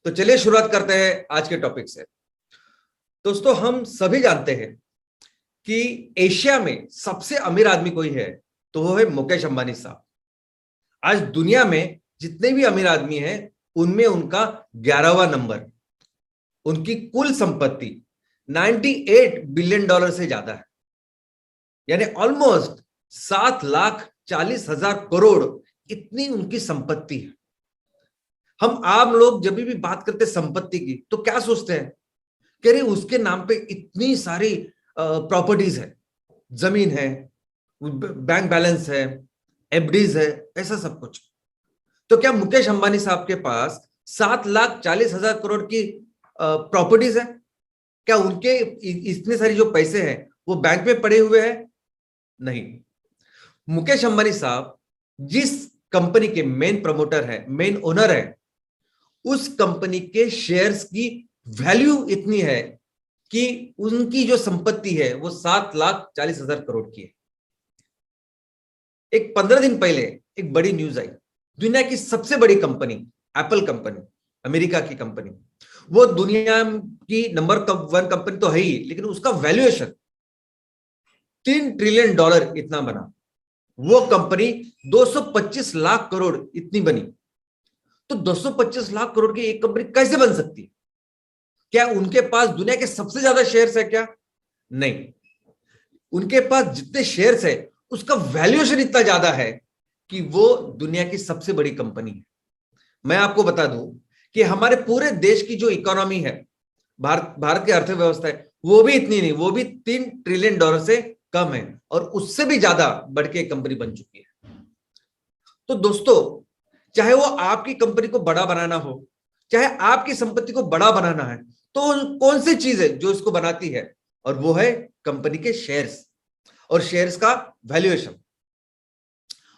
तो चलिए शुरुआत करते हैं आज के टॉपिक से। दोस्तों, हम सभी जानते हैं कि एशिया में सबसे अमीर आदमी कोई है तो वो है मुकेश अंबानी साहब। आज दुनिया में जितने भी अमीर आदमी हैं उनमें उनका 11वां नंबर। उनकी कुल संपत्ति 98 बिलियन डॉलर से ज्यादा है, यानी ऑलमोस्ट 7,40,000 करोड़ इतनी उनकी संपत्ति है। हम आम लोग जब भी बात करते संपत्ति की तो क्या सोचते हैं कि अरे उसके नाम पे इतनी सारी प्रॉपर्टीज है, जमीन है, बैंक बैलेंस है, एफडीज है, ऐसा सब कुछ। तो क्या मुकेश अंबानी साहब के पास 7,40,000 करोड़ की प्रॉपर्टीज है? क्या उनके इतने सारी जो पैसे हैं वो बैंक में पड़े हुए हैं? नहीं। मुकेश अंबानी साहब जिस कंपनी के मेन प्रमोटर है, मेन ओनर है, उस कंपनी के शेयर्स की वैल्यू इतनी है कि उनकी जो संपत्ति है वो 7,40,000 करोड़ की है। एक 15 दिन पहले एक बड़ी न्यूज आई। दुनिया की सबसे बड़ी कंपनी एप्पल कंपनी, अमेरिका की कंपनी, वो दुनिया की नंबर 1 कंपनी तो है ही, लेकिन उसका वैल्यूएशन $3 ट्रिलियन इतना बना। वो कंपनी 225 लाख करोड़ इतनी बनी। तो 225 लाख करोड़ की एक कंपनी कैसे बन सकती है? क्या उनके पास दुनिया के सबसे ज्यादा शेयर्स है क्या? नहीं। उनके पास जितने शेयर्स है उसका वैल्यूएशन इतना ज्यादा है कि वो दुनिया की सबसे बड़ी कंपनी है। मैं आपको बता दूं कि हमारे पूरे देश की जो इकोनॉमी है, भारत की अर्थव्यवस्था है, वो भी इतनी नहीं, वो भी $3 ट्रिलियन से कम है, और उससे भी ज्यादा बढ़ के कंपनी बन चुकी है। तो दोस्तों, चाहे वो आपकी कंपनी को बड़ा बनाना हो, चाहे आपकी संपत्ति को बड़ा बनाना है, तो कौन सी चीज है जो इसको बनाती है? और वो है कंपनी के शेयर्स और शेयर्स का वैल्यूएशन।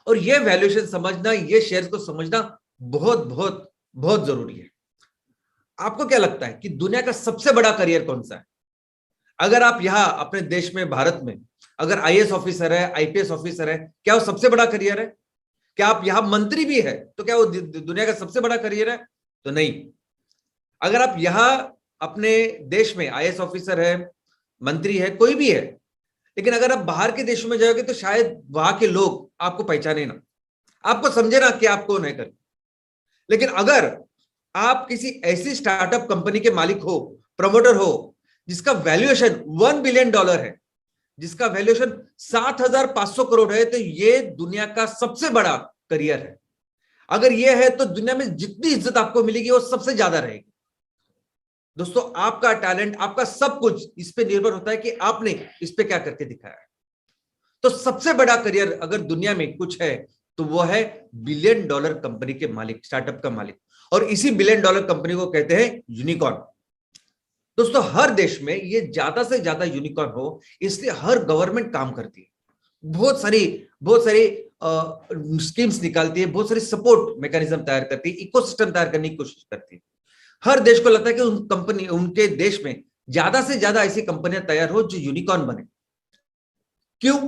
और ये वैल्यूएशन समझना, ये शेयर्स को समझना बहुत बहुत बहुत जरूरी है। आपको क्या लगता है कि दुनिया का सबसे बड़ा करियर कौन सा है? अगर आप यहां अपने देश में, भारत में, अगर आईएएस ऑफिसर है, आईपीएस ऑफिसर है, क्या वो सबसे बड़ा करियर है? क्या आप यहां मंत्री भी है तो क्या वो दुनिया का सबसे बड़ा करियर है? तो नहीं। अगर आप यहां अपने देश में आईएएस ऑफिसर है, मंत्री है, कोई भी है, लेकिन अगर आप बाहर के देशों में जाओगे तो शायद वहां के लोग आपको पहचाने ना, आपको समझे ना कि आप कौन है कर। लेकिन अगर आप किसी ऐसी स्टार्टअप कंपनी के मालिक हो, प्रमोटर हो, जिसका वैल्यूएशन $1 बिलियन है, जिसका वैल्यूएशन 7,500 करोड़ है, तो ये दुनिया का सबसे बड़ा करियर है। अगर ये है तो दुनिया में जितनी इज्जत आपको मिलेगी वो सबसे ज्यादा रहेगी। दोस्तों, आपका टैलेंट, आपका सब कुछ इस पे निर्भर होता है कि आपने इस पे क्या करके दिखाया है। तो सबसे बड़ा करियर अगर दुनिया में कुछ है तो वो है $1 बिलियन कंपनी के मालिक, स्टार्टअप का मालिक। और इसी $1 बिलियन कंपनी को कहते हैं यूनिकॉर्न। दोस्तों, हर देश में ये ज्यादा से ज्यादा यूनिकॉर्न हो, इसलिए हर गवर्नमेंट काम करती है, बहुत सारी स्कीम्स निकालती है, बहुत सारी सपोर्ट मैकेनिज्म तैयार करती है, इकोसिस्टम तैयार करने की कोशिश करती है। हर देश को लगता है कि उनके देश में ज्यादा से ज्यादा ऐसी कंपनियां तैयार हो जो यूनिकॉर्न बने। क्यों?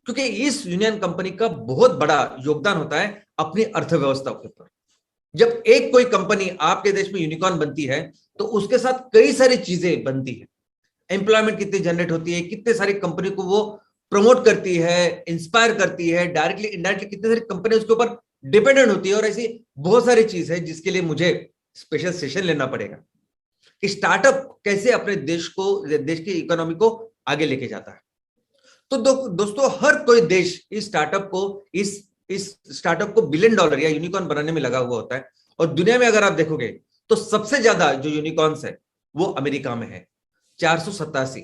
क्योंकि इस यूनियन कंपनी का बहुत बड़ा योगदान होता है अपनी अर्थव्यवस्था के ऊपर। जब एक कोई कंपनी आपके देश में यूनिकॉर्न बनती है तो उसके साथ कई सारी चीजें बनती है। एम्प्लॉयमेंट कितनी जनरेट होती है, कितने सारी कंपनी को वो प्रमोट करती है, इंस्पायर करती है, डायरेक्टली इनडायरेक्टली कितनी सारी कंपनी उसके ऊपर डिपेंडेंट होती है। और ऐसी बहुत सारी चीज है जिसके लिए मुझे स्पेशल सेशन लेना पड़ेगा कि स्टार्टअप कैसे अपने देश की इकोनॉमी को आगे लेके जाता है। तो दोस्तों, हर कोई देश इस स्टार्टअप को $1 बिलियन या यूनिकॉर्न बनाने में लगा हुआ होता है। और दुनिया में अगर आप देखोगे तो सबसे ज्यादा जो यूनिकॉर्न्स है वो अमेरिका में है, 487।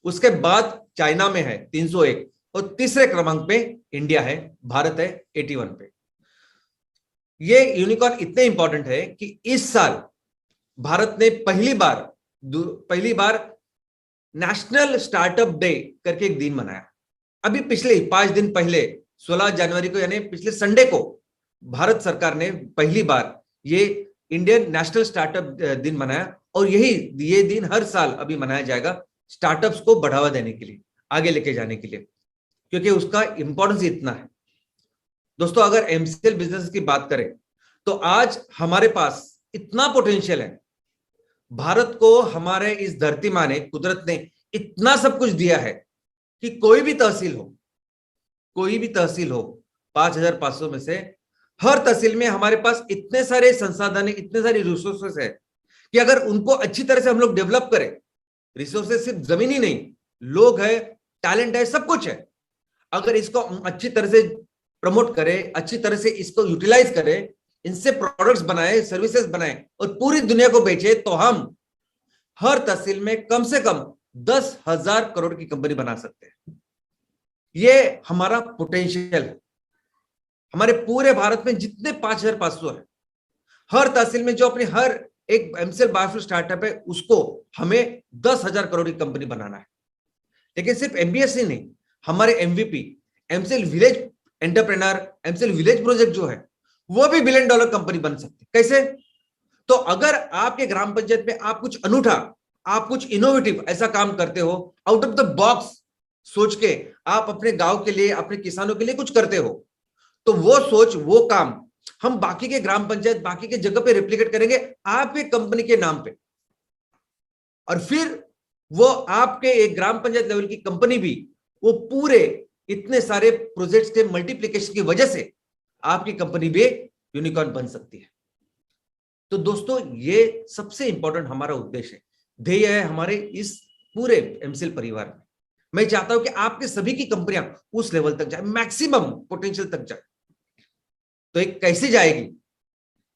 उसके बाद चाइना में है 301, और तीसरे क्रमांक पे इंडिया है, भारत है 81 पे। ये यूनिकॉर्न इतने इंपॉर्टेंट है कि इस साल भारत ने पहली बार नेशनल स्टार्टअप डे करके एक दिन मनाया। अभी पिछले 5 दिन पहले 16 जनवरी को, यानी पिछले संडे को, भारत सरकार ने पहली बार ये इंडियन नेशनल स्टार्टअप दिन मनाया। और ये दिन हर साल अभी मनाया जाएगा स्टार्टअप्स को बढ़ावा देने के लिए, आगे लेके जाने के लिए, क्योंकि उसका इंपॉर्टेंस इतना है। दोस्तों, अगर एमसीएल बिजनेस की बात करें तो आज हमारे पास इतना पोटेंशियल है। भारत को हमारे इस धरती माँ ने, कुदरत ने इतना सब कुछ दिया है कि कोई भी तहसील हो 5,500 में से हर तहसील में हमारे पास इतने सारे संसाधन है, इतने सारे रिसोर्सेस है कि अगर उनको अच्छी तरह से हम लोग डेवलप करें, रिसोर्सेस सिर्फ जमीन ही नहीं, लोग है, टैलेंट है, सब कुछ है, अगर इसको अच्छी तरह से प्रमोट करें, अच्छी तरह से इसको यूटिलाइज करें, इनसे प्रोडक्ट्स बनाए, सर्विसेज बनाए और पूरी दुनिया को बेचे, तो हम हर तहसील में कम से कम 10,000 करोड़ की कंपनी बना सकते हैं। ये हमारा पोटेंशियल है। हमारे पूरे भारत में जितने 5,500 है, हर तहसील में जो अपनी हर एक एमसीएल बायोफ्यूल स्टार्टअप है, उसको हमें 10,000 करोड़ की कंपनी बनाना है। लेकिन सिर्फ एमबीएस ही नहीं, हमारे MVP, MCL village entrepreneur, MCL village project जो है, वो भी $1 बिलियन कंपनी बन सकती है। कैसे? तो अगर आपके ग्राम पंचायत में आप कुछ अनूठा, आप कुछ इनोवेटिव ऐसा काम करते हो, आउट ऑफ द बॉक्स सोच के आप अपने गांव के लिए, अपने किसानों के लिए कुछ करते हो, तो वो सोच, वो काम हम बाकी के ग्राम पंचायत, बाकी के जगह पे रेप्लिकेट करेंगे आपके कंपनी के नाम पे, और फिर वो आपके एक ग्राम पंचायत लेवल की कंपनी भी वो पूरे इतने सारे प्रोजेक्ट्स के मल्टीप्लिकेशन की वजह से आपकी कंपनी भी यूनिकॉर्न बन सकती है। तो दोस्तों, ये सबसे इंपॉर्टेंट हमारा उद्देश्य है, ध्येय है हमारे इस पूरे एमसीएल परिवार में। मैं चाहता हूं कि आपके सभी की कंपनियां उस लेवल तक जाए, मैक्सिमम पोटेंशियल तक जाए। तो एक कैसे जाएगी,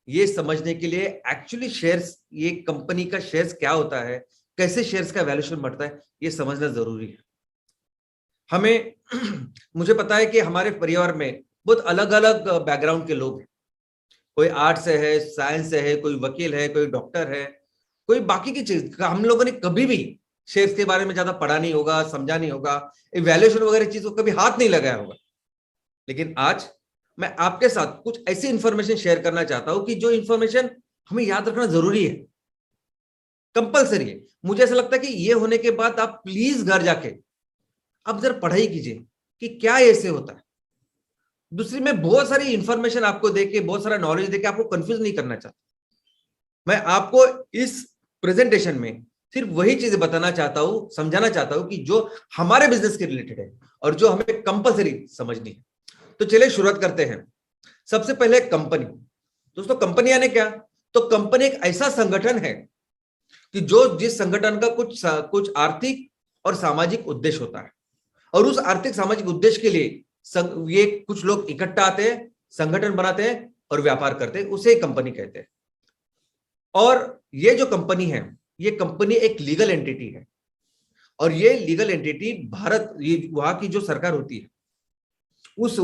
ये समझने के लिए एक्चुअली शेयर्स, ये कंपनी का शेयर्स क्या होता है, कैसे शेयर्स का वैल्यूएशन बढ़ता है, ये समझना जरूरी है हमें। मुझे पता है कि हमारे परिवार में बहुत अलग अलग बैकग्राउंड के लोग हैं। कोई आर्ट से है, साइंस से है, कोई वकील है, कोई डॉक्टर है, कोई बाकी की चीज। हम लोगों ने कभी भी शेयर्स के बारे में ज्यादा पढ़ा नहीं होगा, समझा नहीं होगा, वैल्यूएशन वगैरह चीज को कभी हाथ नहीं लगाया होगा। लेकिन आज मैं आपके साथ कुछ ऐसी इंफॉर्मेशन शेयर करना चाहता हूं कि जो इंफॉर्मेशन हमें याद रखना जरूरी है, कंपलसरी है। मुझे ऐसा लगता है कि ये होने के बाद आप प्लीज घर जाके आप जरा पढ़ाई कीजिए कि क्या ऐसे होता है। दूसरी, मैं बहुत सारी इंफॉर्मेशन आपको देके, बहुत सारा नॉलेज देके आपको कंफ्यूज नहीं करना चाहता। मैं आपको इस प्रेजेंटेशन में सिर्फ वही चीजें बताना चाहता हूं, समझाना चाहता हूं कि जो हमारे बिजनेस के रिलेटेड है और जो हमें कंपलसरी समझनी है। तो चलिए शुरुआत करते हैं। सबसे पहले कंपनी। दोस्तों, कंपनी यानी क्या? तो कंपनी एक ऐसा संगठन है कि जो जिस संगठन का कुछ आर्थिक और सामाजिक उद्देश्य होता है, और उस आर्थिक सामाजिक उद्देश्य के लिए ये कुछ लोग इकट्ठा आते हैं, संगठन बनाते हैं और व्यापार करते हैं, उसे कंपनी कहते हैं। और ये जो कंपनी है, ये कंपनी एक लीगल एंटिटी है, और ये लीगल एंटिटी भारत, ये वहां की जो सरकार होती है, उस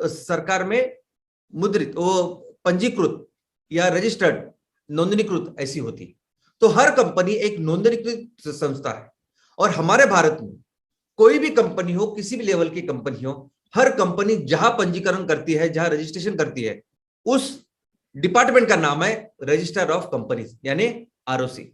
सरकार में मुद्रित, वो पंजीकृत या रजिस्टर्ड, नोंदणीकृत ऐसी होती है। तो हर कंपनी एक नोंदणीकृत संस्था है। और हमारे भारत में कोई भी कंपनी हो, किसी भी लेवल की कंपनी हो, हर कंपनी जहां पंजीकरण करती है, जहां रजिस्ट्रेशन करती है, उस डिपार्टमेंट का नाम है रजिस्टर ऑफ कंपनीज, यानी आरओसी।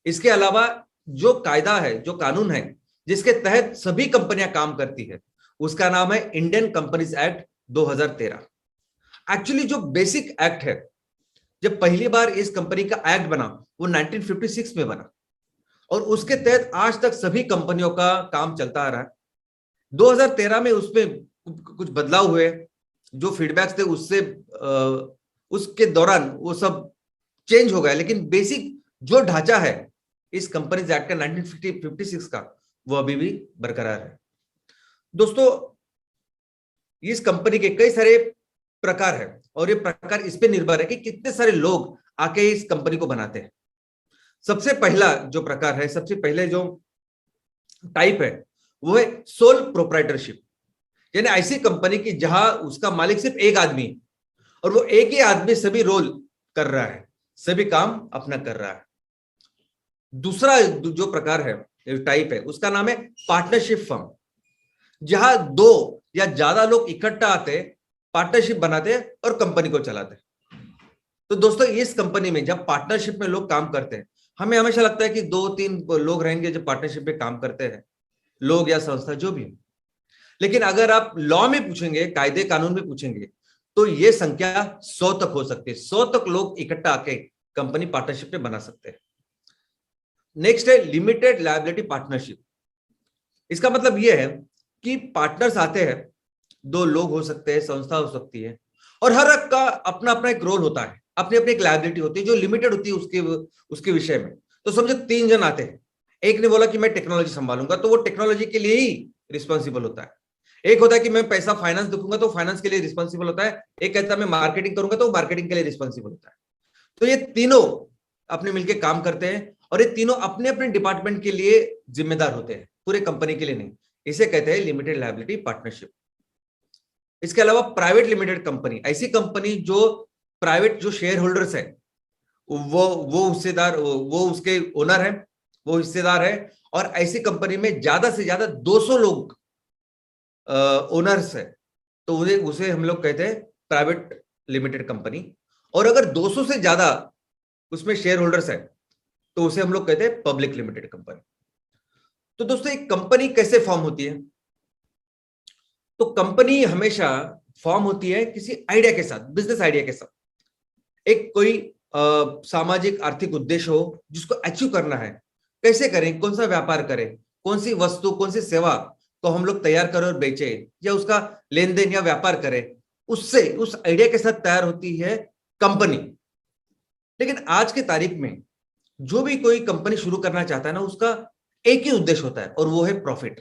इसके अलावा जो कायदा है, जो कानून है, जिसके तहत सभी कंपनियां काम करती है, उसका नाम है इंडियन कंपनीज एक्ट 2013। एक्चुअली जो बेसिक एक्ट है, जब पहली बार इस कंपनी का एक्ट बना, वो 1956 में बना, और उसके तहत आज तक सभी कंपनियों का काम चलता आ रहा है। 2013 में उसमें कुछ बदलाव हुए, जो फीडबैक्स थे उससे उसके दौरान वो सब चेंज हो गया, लेकिन बेसिक जो ढांचा है इस कंपनीज एक्ट का 1956 का, वो अभी भी बरकरार है। दोस्तों, इस कंपनी के कई सारे प्रकार है, और ये प्रकार इस पे निर्भर है कि कितने सारे लोग आके इस कंपनी को बनाते हैं। सबसे पहला जो प्रकार है, सबसे पहले जो टाइप है, वो है सोल प्रोप्राइटरशिप, यानी ऐसी कंपनी की जहां उसका मालिक सिर्फ एक आदमी है, और वो एक ही आदमी सभी रोल कर रहा है, सभी काम अपना कर रहा है। दूसरा जो प्रकार है, टाइप है, उसका नाम है पार्टनरशिप फर्म, जहां दो या ज्यादा लोग इकट्ठा आते, पार्टनरशिप बनाते और कंपनी को चलाते। तो दोस्तों, इस कंपनी में जब पार्टनरशिप में लोग काम करते हैं, हमें हमेशा लगता है कि 2-3 लोग रहेंगे जो पार्टनरशिप में काम करते हैं, लोग या संस्था जो भी। लेकिन अगर आप लॉ में पूछेंगे, कायदे कानून में पूछेंगे, तो ये संख्या 100 तक हो सकती है। 100 तक लोग इकट्ठा आके कंपनी पार्टनरशिप में बना सकते हैं। नेक्स्ट है लिमिटेड लायबिलिटी पार्टनरशिप। इसका मतलब यह है कि पार्टनर्स आते हैं, 2 लोग हो सकते हैं, संस्था हो सकती है, और हर एक का अपना अपना एक रोल होता है, अपनी अपनी एक लायबिलिटी होती है जो लिमिटेड होती है उसके विषय में। तो समझो 3 जन आते हैं, एक ने बोला कि मैं टेक्नोलॉजी संभालूंगा, तो वो टेक्नोलॉजी के लिए ही रिस्पॉन्सिबल होता है। एक होता है कि मैं पैसा फाइनेंस देखूंगा, तो फाइनेंस के लिए रिस्पॉन्सिबल होता है। एक कहता है मैं मार्केटिंग करूंगा, तो मार्केटिंग के लिए रिस्पॉन्सिबल होता है। तो ये तीनों अपने मिलकर काम करते हैं, और ये तीनों अपने अपने डिपार्टमेंट के लिए जिम्मेदार होते हैं, पूरे कंपनी के लिए नहीं। इसे कहते हैं लिमिटेड लायबिलिटी पार्टनरशिप। इसके अलावा प्राइवेट लिमिटेड कंपनी, ऐसी कंपनी जो प्राइवेट जो शेयर होल्डर्स है वो हिस्सेदार, वो उसके ओनर है, वो हिस्सेदार है, और ऐसी कंपनी में ज्यादा से ज्यादा 200 लोग ओनर्स है, तो उसे हम लोग कहते हैं प्राइवेट लिमिटेड कंपनी। और अगर 200 से ज्यादा उसमें शेयर होल्डर्स है, तो उसे हम लोग कहते हैं पब्लिक लिमिटेड कंपनी। तो दोस्तों एक कंपनी कैसे फॉर्म होती है? तो कंपनी हमेशा फॉर्म होती है किसी आइडिया के साथ, बिजनेस आइडिया के साथ। एक कोई सामाजिक आर्थिक उद्देश्य हो जिसको अचीव करना है। कैसे करें, कौन सा व्यापार करें, कौन सी वस्तु, कौन सी सेवा को हम लोग तैयार करें और बेचे, या उसका लेन देन या व्यापार करें, उससे उस आइडिया के साथ तैयार होती है कंपनी। लेकिन आज के तारीख में जो भी कोई कंपनी शुरू करना चाहता है ना, उसका एक ही उद्देश्य होता है, और वो है प्रॉफिट।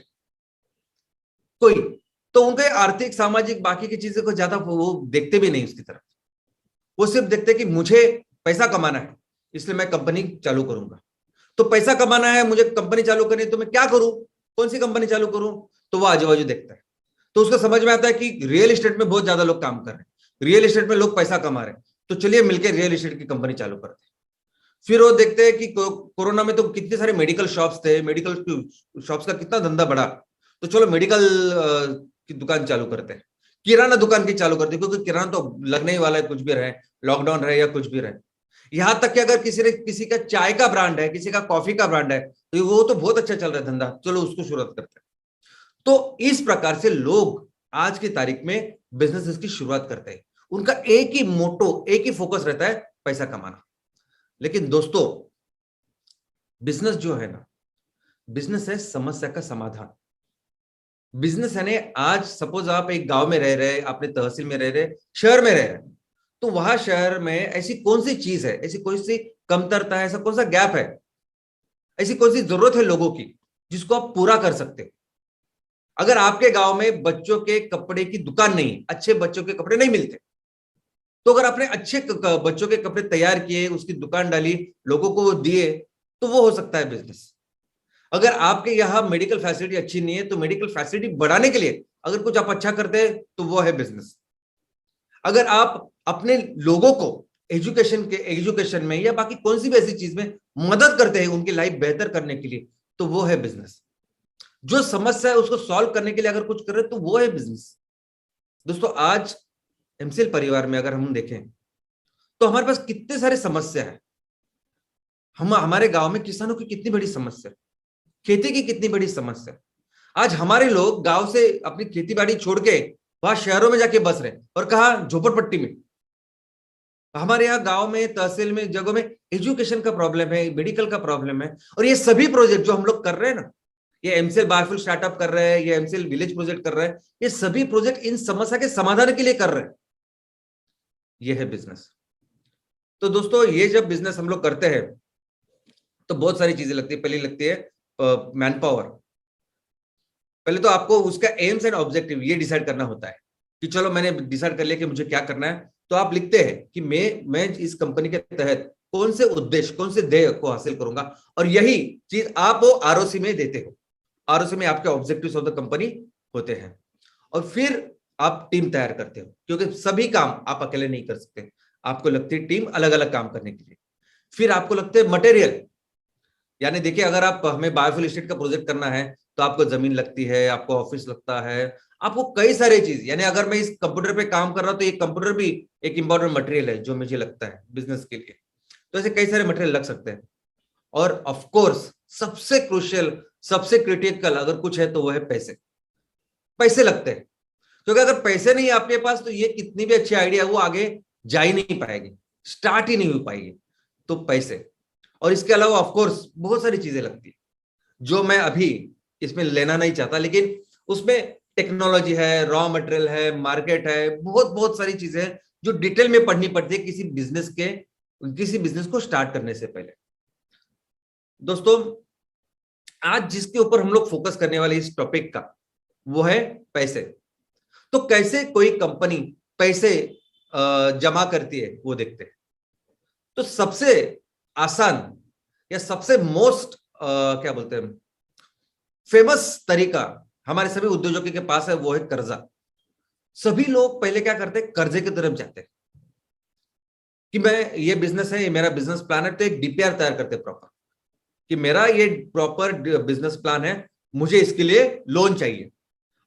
कोई तो उनके आर्थिक सामाजिक बाकी की चीजों को ज्यादा वो देखते भी नहीं उसकी तरफ। वो सिर्फ देखते कि मुझे पैसा कमाना है, इसलिए मैं कंपनी चालू करूंगा। तो पैसा कमाना है, मुझे कंपनी चालू करनी है, तो मैं क्या करूं, कौन सी कंपनी चालू करूं? तो वो आजू बाजू देखता है। तो उसको समझ में आता है कि रियल एस्टेट में बहुत ज्यादा लोग काम कर रहे हैं, रियल एस्टेट में लोग पैसा कमा रहे हैं, तो चलिए मिलकर रियल एस्टेट की कंपनी चालू करते हैं। फिर वो देखते हैं कि कोरोना में तो कितने सारे मेडिकल शॉप्स थे, मेडिकल शॉप्स का कितना धंधा बढ़ा, तो चलो मेडिकल की दुकान चालू करते हैं, किराना दुकान की चालू करते हैं, क्योंकि किराना तो लगने ही वाला है, कुछ भी रहे, लॉकडाउन रहे या कुछ भी रहे। यहां तक कि अगर किसी का चाय का ब्रांड है, किसी का कॉफी का ब्रांड है, तो वो तो बहुत अच्छा चल रहा है धंधा, चलो उसको शुरुआत करते हैं। तो इस प्रकार से लोग आज की तारीख में बिजनेस की शुरुआत करते हैं। उनका एक ही मोटो, एक ही फोकस रहता है, पैसा कमाना। लेकिन दोस्तों बिजनेस जो है ना, बिजनेस है समस्या का समाधान। बिजनेस है ना, आज सपोज आप एक गांव में रह रहे, अपने तहसील में रह रहे, शहर में रह रहे, तो वहां शहर में ऐसी कौन सी चीज है, ऐसी कौन सी कमतरता है, ऐसा कौन सा गैप है, ऐसी कौन सी जरूरत है लोगों की जिसको आप पूरा कर सकते हो? अगर आपके गांव में बच्चों के कपड़े की दुकान नहीं, अच्छे बच्चों के कपड़े नहीं मिलते, तो अगर आपने अच्छे बच्चों के कपड़े तैयार किए, उसकी दुकान डाली, लोगों को वो दिए, तो वो हो सकता है बिजनेस। अगर आपके यहाँ मेडिकल फैसिलिटी अच्छी नहीं है, तो मेडिकल फैसिलिटी बढ़ाने के लिए अगर कुछ आप अच्छा करते हैं, तो वो है बिजनेस। अगर आप अपने लोगों को एजुकेशन में या बाकी कौन सी भी ऐसी चीज में मदद करते हैं उनकी लाइफ बेहतर करने के लिए, तो वो है बिजनेस। जो समस्या है उसको सॉल्व करने के लिए अगर कुछ कर रहे हैं, तो वो है बिजनेस। दोस्तों आज एमसीएल परिवार में अगर हम देखें, तो हमारे पास कितने सारे समस्या है। हमारे गांव में किसानों की कितनी बड़ी समस्या, खेती की कितनी बड़ी समस्या। आज हमारे लोग गांव से अपनी खेती बाड़ी छोड़ के वहां शहरों में जाके बस रहे, और कहा झोपड़पट्टी में। हमारे यहाँ गांव में, तहसील में, जगहों में एजुकेशन का प्रॉब्लम है, मेडिकल का प्रॉब्लम है। और ये सभी प्रोजेक्ट जो हम लोग कर रहे हैं ना, ये एमसीएल बायोफ्यूल स्टार्टअप कर रहे हैं, ये एमसीएल विलेज प्रोजेक्ट कर रहे हैं, ये सभी प्रोजेक्ट इन समस्या के समाधान के लिए कर रहे हैं। ये है बिजनेस। तो दोस्तों ये जब बिजनेस हम लोग करते हैं, तो बहुत सारी चीजें लगती है। पहली लगती है मैन पावर। पहले तो आपको उसका एम्स एंड ऑब्जेक्टिव ये डिसाइड करना होता है कि चलो मैंने डिसाइड कर लिया कि मुझे क्या करना है। तो आप लिखते हैं कि मैं इस कंपनी के तहत कौन से उद्देश्य, कौन से ध्येय को हासिल करूंगा, और यही चीज आप वो आरओसी में देते हो। आरओसी में आपके ऑब्जेक्टिव्स ऑफ द कंपनी होते हैं। और फिर आप टीम तैयार करते हो, क्योंकि सभी काम आप अकेले नहीं कर सकते, आपको लगती है टीम अलग अलग काम करने के लिए। फिर आपको लगते है मटेरियल, यानी देखिए अगर आप हमें बायोफ्यूल एस्टेट का प्रोजेक्ट करना है, तो आपको जमीन लगती है, आपको ऑफिस लगता है, आपको कई सारे चीज। यानी अगर मैं इस कंप्यूटर पे काम कर रहा हूं, तो ये कंप्यूटर भी एक इंपॉर्टेंट मटेरियल है जो मुझे लगता है बिजनेस के लिए। तो ऐसे कई सारे मटेरियल लग सकते हैं। और ऑफ कोर्स सबसे क्रूशियल, सबसे क्रिटिकल अगर कुछ है, तो वो है पैसे। पैसे लगते हैं। क्योंकि अगर पैसे नहीं आपके पास तो ये कितनी भी अच्छी आइडिया वो आगे जा ही नहीं पाएगी, स्टार्ट ही नहीं हो पाएगी। तो पैसे, और इसके अलावा ऑफ कोर्स बहुत सारी चीजें लगती है जो मैं अभी इसमें लेना नहीं चाहता, लेकिन उसमें टेक्नोलॉजी है, रॉ मटेरियल है, मार्केट है, बहुत बहुत सारी चीजें हैं जो डिटेल में पढ़नी पड़ती है किसी बिजनेस को स्टार्ट करने से पहले। दोस्तों, आज जिसके ऊपर हम लोग फोकस करने वाले इस टॉपिक का वो है पैसे। तो कैसे कोई कंपनी पैसे जमा करती है वो देखते हैं। तो सबसे आसान या सबसे मोस्ट क्या बोलते हैं फेमस तरीका हमारे सभी उद्योजकों के पास है, वो है कर्जा। सभी लोग पहले क्या करते हैं, कर्जे की तरफ जाते हैं कि मैं ये बिजनेस है, ये मेरा बिजनेस प्लान है, तो एक डीपीआर तैयार करते हैं प्रॉपर कि मेरा ये प्रॉपर बिजनेस प्लान है, मुझे इसके लिए लोन चाहिए।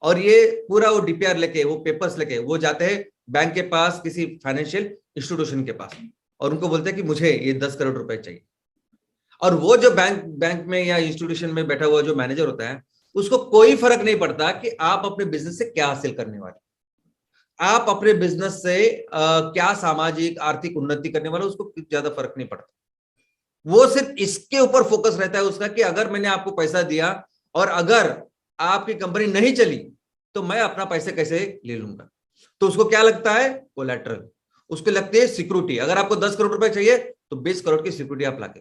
और ये पूरा वो डीपीआर लेके, वो पेपर्स लेके वो जाते हैं बैंक के पास, किसी फाइनेंशियल इंस्टीट्यूशन के पास, और उनको बोलते हैं कि मुझे ये 10 करोड़ रुपए चाहिए। और वो जो बैंक में या इंस्टीट्यूशन में बैठा हुआ जो मैनेजर होता है, उसको कोई फर्क नहीं पड़ता कि आप अपने बिजनेस से क्या हासिल करने वाले, आप अपने बिजनेस से क्या सामाजिक आर्थिक उन्नति करने वाले, उसको ज्यादा फर्क नहीं पड़ता। वो सिर्फ इसके ऊपर फोकस रहता है उसका कि अगर मैंने आपको पैसा दिया और अगर आपकी कंपनी नहीं चली तो मैं अपना पैसे कैसे ले लूंगा। तो उसको क्या लगता है, कोलैटरल, उसको लगती है सिक्योरिटी। अगर आपको 10 करोड़ रुपए चाहिए तो 20 करोड़ की सिक्योरिटी आप लाके,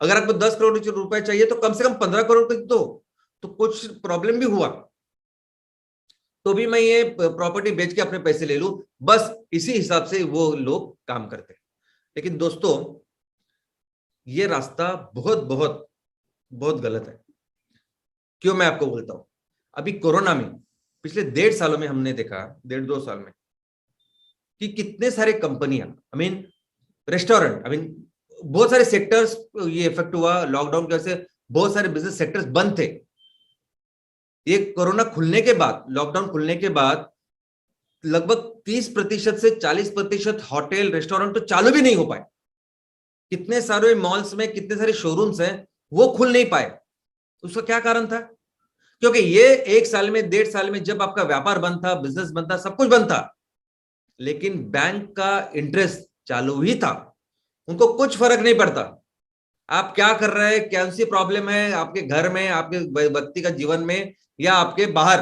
अगर आपको 10 करोड़ रुपए चाहिए तो कम से कम 15 करोड़ तक दो। तो कुछ प्रॉब्लम भी हुआ तो भी मैं ये प्रॉपर्टी बेच के अपने पैसे ले लूं, बस इसी हिसाब से वो लोग काम करते हैं। लेकिन दोस्तों, ये रास्ता बहुत बहुत बहुत गलत है। क्यों मैं आपको बोलता हूं, अभी कोरोना में पिछले 1.5 सालों में हमने देखा, 1.5-2 साल में, कि कितने सारे कंपनियां, रेस्टोरेंट, बहुत सारे सेक्टर्स ये इफेक्ट हुआ लॉकडाउन की वजह से, बहुत सारे बिजनेस सेक्टर्स बंद थे। ये कोरोना खुलने के बाद, लॉकडाउन खुलने के बाद लगभग 30% से 40% होटल रेस्टोरेंट तो चालू भी नहीं हो पाए। कितने सारे मॉल्स में कितने सारे शोरूम्स हैं वो खुल नहीं पाए। उसका क्या कारण था? क्योंकि ये 1 साल में, 1.5 साल में जब आपका व्यापार बंद था, बिजनेस बंद था, सब कुछ बंद था, लेकिन बैंक का इंटरेस्ट चालू ही था। उनको कुछ फर्क नहीं पड़ता आप क्या कर रहे हैं, कौन सी प्रॉब्लम है आपके घर में, आपके व्यक्ति का जीवन में या आपके बाहर।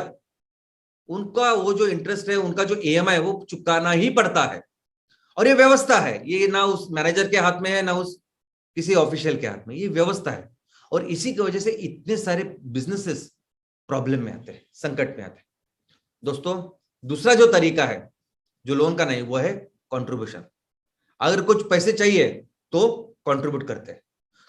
उनका वो जो इंटरेस्ट है, उनका जो ईएमआई है वो चुकाना ही पड़ता है। और ये व्यवस्था है, ये ना उस मैनेजर के हाथ में है ना उस किसी ऑफिशियल के हाथ में, ये व्यवस्था है। और इसी की वजह से इतने सारे बिजनेसेस प्रॉब्लम में आते हैं, संकट में आते हैं। दोस्तों, दूसरा जो तरीका है जो लोन का नहीं, वो है कंट्रीब्यूशन। अगर कुछ पैसे चाहिए तो कंट्रीब्यूट करते हैं।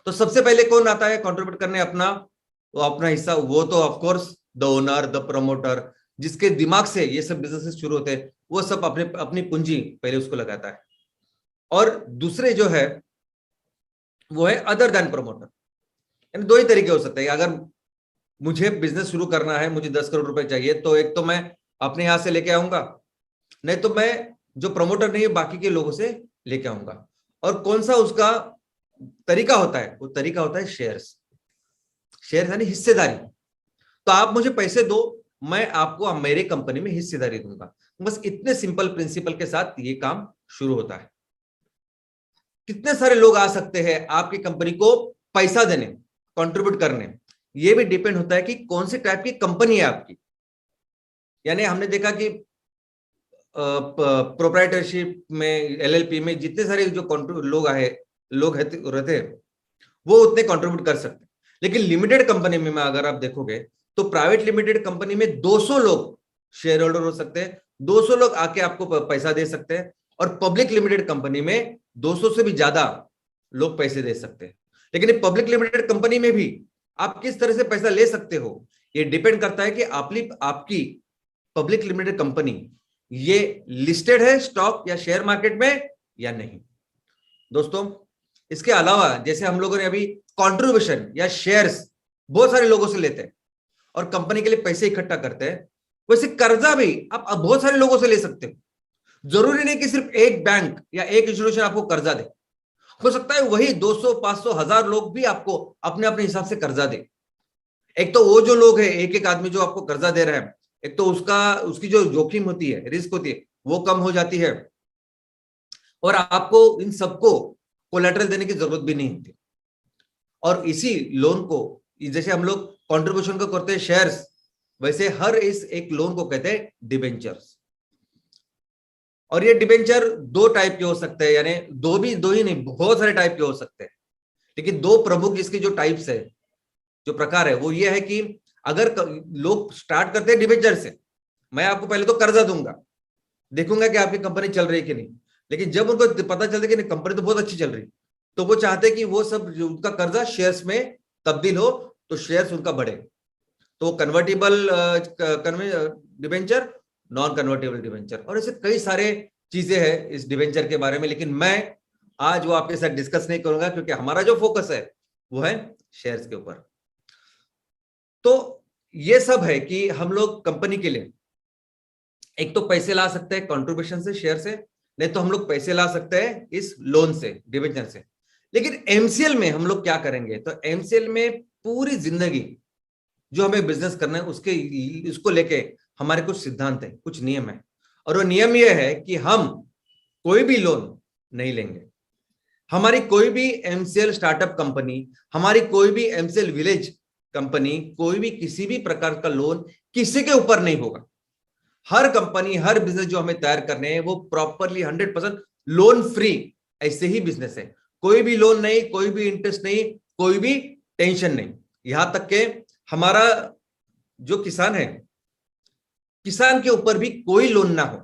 तो सबसे पहले कौन आता है कंट्रीब्यूट करने वो अपना हिस्सा? वो तो of course the owner, the promoter, जिसके दिमाग से ये सब बिजनेसेस शुरू होते हैं, वो सब अपनी पूंजी पहले उसको लगाता है। और दूसरे जो है वो है अदर देन प्रमोटर। यानी 2 ही तरीके हो सकते हैं। अगर मुझे बिजनेस शुरू करना है, मुझे 10 करोड़ रुपए चाहिए, तो एक तो मैं अपने यहां से लेके आऊंगा, नहीं तो मैं जो प्रमोटर नहीं है बाकी के लोगों से लेके आऊंगा। और कौन सा उसका तरीका होता है? वो तरीका होता है शेयर्स यानी हिस्सेदारी। तो आप मुझे पैसे दो, मैं आपको मेरी कंपनी में हिस्सेदारी दूंगा। बस इतने सिंपल प्रिंसिपल के साथ ये काम शुरू होता है। कितने सारे लोग आ सकते हैं आपकी कंपनी को पैसा देने, कंट्रीब्यूट करने, ये भी डिपेंड होता है कि कौन से टाइप की कंपनी है आपकी। यानी हमने देखा कि प्रोप्राइटरशिप में, एलएलपी में जितने सारे जो लोग रहते हैं वो उतने कंट्रीब्यूट कर सकते हैं। लेकिन लिमिटेड कंपनी में अगर आप देखोगे तो प्राइवेट लिमिटेड कंपनी में 200 लोग शेयर होल्डर हो सकते हैं, 200 लोग आके आपको पैसा दे सकते हैं। और पब्लिक लिमिटेड कंपनी में 200 से भी ज्यादा लोग पैसे दे सकते हैं। लेकिन पब्लिक लिमिटेड कंपनी में भी आप किस तरह से पैसा ले सकते हो, ये डिपेंड करता है कि आपकी पब्लिक लिमिटेड कंपनी ये लिस्टेड है स्टॉक या शेयर मार्केट में या नहीं। दोस्तों, इसके अलावा जैसे हम लोगों ने अभी कंट्रीब्यूशन या शेयर्स बहुत सारे लोगों से लेते हैं और कंपनी के लिए पैसे इकट्ठा करते हैं, वैसे कर्जा भी आप बहुत सारे लोगों से ले सकते हो। जरूरी नहीं कि सिर्फ एक बैंक या एक इंस्टीट्यूशन आपको कर्जा दे, हो सकता है वही 200, 500, 1000 लोग भी आपको अपने अपने हिसाब से कर्जा दे। एक तो वो जो लोग हैं, एक एक आदमी जो आपको कर्जा दे रहे हैं, एक तो उसकी जो जोखिम होती है, रिस्क होती है, वो कम हो जाती है, और आपको इन सबको कोलेटरल देने की जरूरत भी नहीं होती। और इसी लोन को, जैसे हम लोग कंट्रीब्यूशन को करते हैं शेयर्स, वैसे हर इस एक लोन को कहते हैं डिबेंचर्स। और ये डिबेंचर दो टाइप के हो सकते हैं, यानी दो ही नहीं, बहुत सारे टाइप के हो सकते हैं, लेकिन दो प्रमुख इसके जो टाइप्स है, जो प्रकार है, वो ये है कि अगर लोग स्टार्ट करते हैं डिबेंचर से, मैं आपको पहले तो कर्जा दूंगा, देखूंगा कि आपकी कंपनी चल रही है कि नहीं, लेकिन जब उनको पता चलता है कि नहीं कंपनी तो बहुत अच्छी चल रही, तो वो चाहते हैं कि वो सब उनका कर्जा शेयर्स में तब्दील हो, तो शेयर्स उनका बढ़े। तो convertible debenture, non convertible debenture, और ऐसे कई सारे चीजें हैं इस डिबेंचर के बारे में, लेकिन मैं आज वो आपके साथ डिस्कस नहीं करूंगा, क्योंकि हमारा जो फोकस है वो है शेयर्स के ऊपर। तो ये सब है कि हम लोग कंपनी के लिए एक तो पैसे ला सकते हैं कंट्रीब्यूशन से, शेयर से, नहीं तो हम लोग पैसे ला सकते हैं इस लोन से, डिबेंचर से। लेकिन एमसीएल में हम लोग क्या करेंगे, तो एमसीएल में पूरी जिंदगी जो हमें बिजनेस करना है उसको लेके हमारे कुछ सिद्धांत है, कुछ नियम है, और वो नियम ये है कि हम कोई भी लोन नहीं लेंगे। हमारी कोई भी एमसीएल स्टार्टअप कंपनी, हमारी कोई भी एमसीएल विलेज कंपनी, कोई भी किसी भी प्रकार का लोन किसी के ऊपर नहीं होगा। हर कंपनी, हर बिजनेस जो हमें तैयार करने हैं वो प्रॉपरली 100% लोन फ्री ऐसे ही बिजनेस है। कोई भी लोन नहीं, कोई भी इंटरेस्ट नहीं, कोई भी टेंशन नहीं। यहां तक के हमारा जो किसान है, किसान के ऊपर भी कोई लोन ना हो,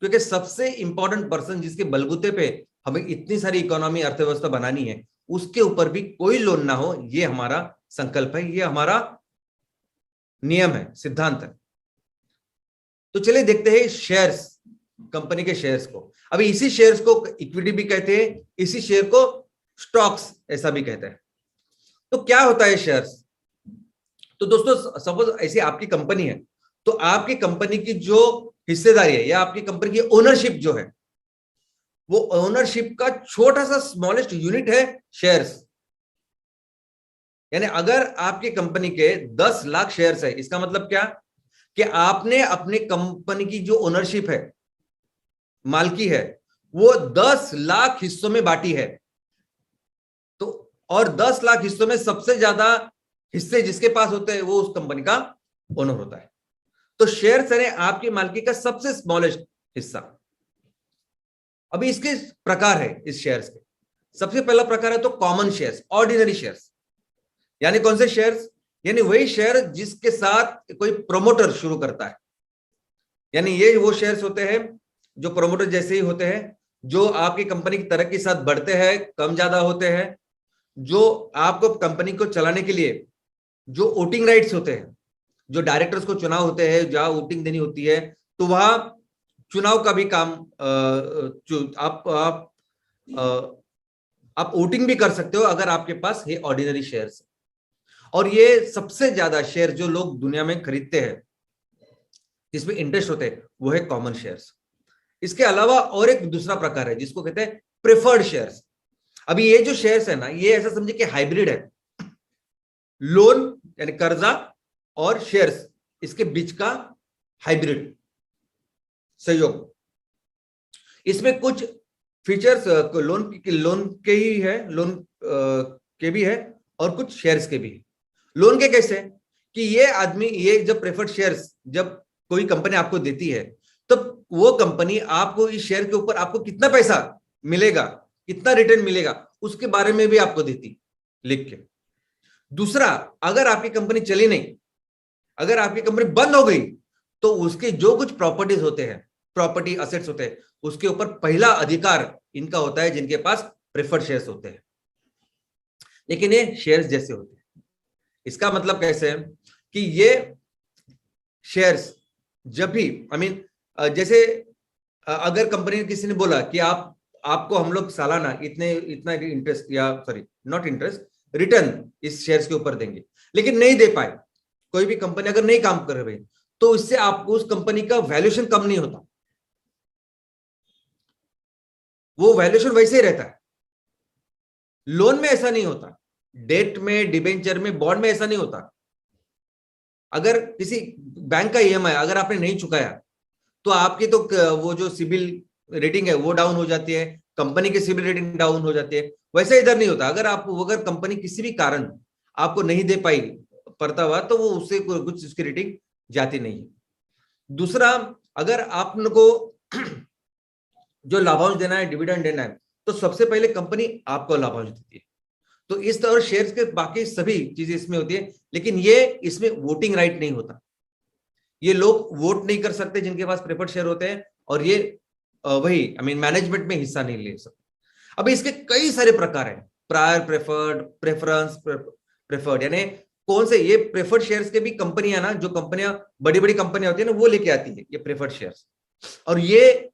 क्योंकि सबसे इंपॉर्टेंट पर्सन जिसके बलबूते पे हमें इतनी सारी इकोनॉमी, अर्थव्यवस्था बनानी है, उसके ऊपर भी कोई लोन ना हो। ये हमारा संकल्प है, ये हमारा नियम है, सिद्धांत है। तो चलिए देखते हैं शेयर्स, कंपनी के शेयर्स को। अभी इसी शेयर्स को इक्विटी भी कहते हैं, इसी शेयर को स्टॉक्स ऐसा भी कहते हैं। तो क्या होता है शेयर्स? तो दोस्तों सपोज ऐसी आपकी कंपनी है, तो आपकी कंपनी की जो हिस्सेदारी है या आपकी कंपनी की ओनरशिप जो है, वो ओनरशिप का छोटा सा स्मॉलेस्ट यूनिट है शेयर्स। यानी अगर आपकी कंपनी के 10 लाख शेयर्स है, इसका मतलब क्या कि आपने अपनी कंपनी की जो ओनरशिप है, मालकी है, वो 10 लाख हिस्सों में बांटी है। तो और 10 लाख हिस्सों में सबसे ज्यादा हिस्से जिसके पास होते हैं वो उस कंपनी का ओनर होता है। तो शेयर्स है आपकी मालकी का सबसे स्मॉलेस्ट हिस्सा। अभी इसके प्रकार है इस शेयर्स के। सबसे पहला प्रकार है तो कॉमन शेयर्स, ऑर्डिनरी शेयर्स। यानी कौन से शेयर्स? यानी वही शेयर जिसके साथ कोई प्रोमोटर शुरू करता है। यानी ये वो शेयर्स होते हैं जो प्रोमोटर जैसे ही होते हैं, जो आपकी कंपनी की तरक्की के साथ बढ़ते हैं, कम ज्यादा होते हैं, जो आपको कंपनी को चलाने के लिए जो वोटिंग राइट्स होते हैं, जो डायरेक्टर्स को चुनाव होते हैं, जहां वोटिंग देनी होती है, तो वहां चुनाव का भी काम आप वोटिंग भी कर सकते हो अगर आपके पास ये ऑर्डिनरी शेयर्स। और ये सबसे ज्यादा शेयर जो लोग दुनिया में खरीदते हैं, जिसमें इंटरेस्ट होते हैं, वो है कॉमन शेयर्स। इसके अलावा और एक दूसरा प्रकार है जिसको कहते हैं प्रेफर्ड शेयर्स। अभी ये जो शेयर्स है ना, ये ऐसा समझे कि हाइब्रिड है, लोन यानी कर्जा और शेयर्स, इसके बीच का हाइब्रिड सहयोग। इसमें कुछ फीचर्स लोन के ही है, लोन के भी है और कुछ शेयर्स के भी है। लोन के कैसे कि ये आदमी, ये जब प्रेफर्ड शेयर्स जब कोई कंपनी आपको देती है, तो वो कंपनी आपको इस शेयर के ऊपर आपको कितना पैसा मिलेगा, कितना रिटर्न मिलेगा, उसके बारे में भी आपको देती लिख के। दूसरा, अगर आपकी कंपनी चली नहीं, अगर आपकी कंपनी बंद हो गई, तो उसके जो कुछ प्रॉपर्टीज होते हैं, प्रॉपर्टी असेट्स होते हैं, उसके ऊपर पहला अधिकार इनका होता है जिनके पास प्रेफर्ड शेयर्स होते हैं। लेकिन ये शेयर्स जैसे होते हैं। इसका मतलब कैसे है कि ये शेयर्स जब भी जैसे अगर कंपनी ने किसी ने बोला कि आपको हम लोग सालाना इतना इंटरेस्ट, या सॉरी नॉट इंटरेस्ट, रिटर्न इस शेयर्स के ऊपर देंगे, लेकिन नहीं दे पाए, कोई भी कंपनी अगर नहीं काम कर रही, तो इससे आपको उस कंपनी का वैल्यूएशन कम नहीं होता, वो वैल्यूएशन वैसे ही रहता है। लोन में ऐसा नहीं होता, डेट में, डिबेंचर में, बॉन्ड में ऐसा नहीं होता। अगर किसी बैंक का ईएमआई अगर आपने नहीं चुकाया तो आपकी तो वो जो सिबिल रेटिंग है वो डाउन हो जाती है, कंपनी की सिबिल रेटिंग डाउन हो जाती है। वैसे इधर नहीं होता, अगर कंपनी किसी भी कारण आपको नहीं दे पाई परतावा तो वो उससे कुछ उसकी रेटिंग जाती नहीं है। दूसरा, अगर आपको जो लाभांश देना है, डिविडेंड देना है, तो सबसे पहले कंपनी आपको लाभांश देती है। तो इस तरह शेयर्स के बाकी सभी चीजें इसमें होती है, लेकिन ये इसमें वोटिंग राइट नहीं होता। ये लोग वोट नहीं कर सकते जिनके पास प्रेफर्ड शेयर होते हैं, और ये वही मैनेजमेंट में हिस्सा नहीं ले सकते। अब इसके कई सारे प्रकार हैं, प्रायर प्रेफर्ड, प्रेफरेंस प्रेफर्ड, यानी कौन से ये प्रेफर्ड शेयर्स के भी कंपनियां ना, जो कंपनियां बड़ी बड़ी कंपनियां होती है ना, वो लेके आती है ये प्रेफर्ड शेयर्स, और ये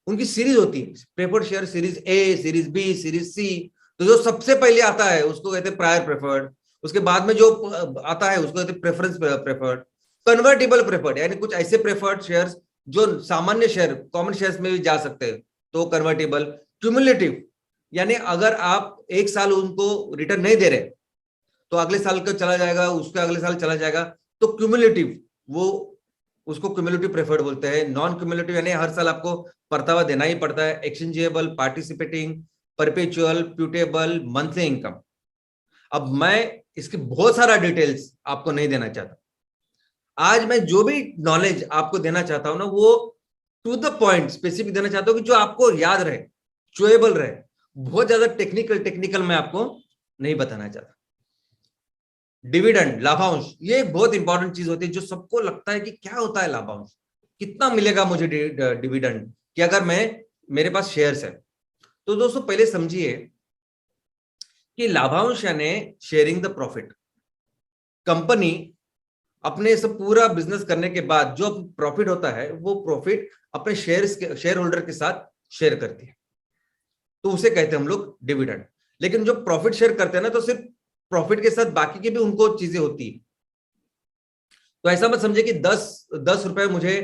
उनकी सीरीज होती है, preferred share series A, series B, series C. तो जो सबसे पहले आता है उसको कहते हैं प्रायर प्रेफर्ड, उसके बाद में जो आता है उसको कहते हैं प्रेफरेंस प्रेफर्ड, कन्वर्टेबल प्रेफर्ड, यानी कुछ ऐसे प्रेफर्ड शेयर्स जो सामान्य शेयर, कॉमन शेयर्स में भी जा सकते हैं, तो कन्वर्टेबल, क्यूमुलेटिव, यानी अगर आप एक साल उनको रिटर्न नहीं दे रहे तो अगले साल का चला जाएगा, उसके अगले साल चला जाएगा, तो क्यूमुलेटिव, वो उसको क्यूमुलेटिव प्रेफर्ड बोलते हैं। नॉन क्यूमुलेटिव यानी हर साल आपको परतावा देना ही पड़ता है, exchangeable, participating, perpetual, putable, monthly income. अब मैं इसके बहुत सारा डिटेल्स आपको नहीं देना चाहता। आज मैं जो भी नॉलेज आपको देना चाहता हूं ना, वो टू द पॉइंट स्पेसिफिक देना चाहता हूं कि जो आपको याद रहे, चुएबल रहे। बहुत ज्यादा टेक्निकल मैं आपको नहीं बताना चाहता। डिविडेंड, लाभांश, ये एक बहुत इंपॉर्टेंट चीज होती है, जो सबको लगता है कि क्या होता है लाभांश, कितना मिलेगा मुझे डिविडेंड, कि अगर मेरे पास शेयर्स है। तो दोस्तों पहले समझिए कि लाभांश यानी शेयरिंग द प्रॉफिट। कंपनी अपने सब पूरा बिजनेस करने के बाद जो प्रॉफिट होता है, वो प्रॉफिट अपने शेयर होल्डर के साथ शेयर करती है, तो उसे कहते हैं हम लोग डिविडेंड। लेकिन जो प्रॉफिट शेयर करते हैं ना, तो सिर्फ प्रॉफिट के साथ बाकी की भी उनको चीजें होती है। तो ऐसा मत समझे कि 10 रुपए मुझे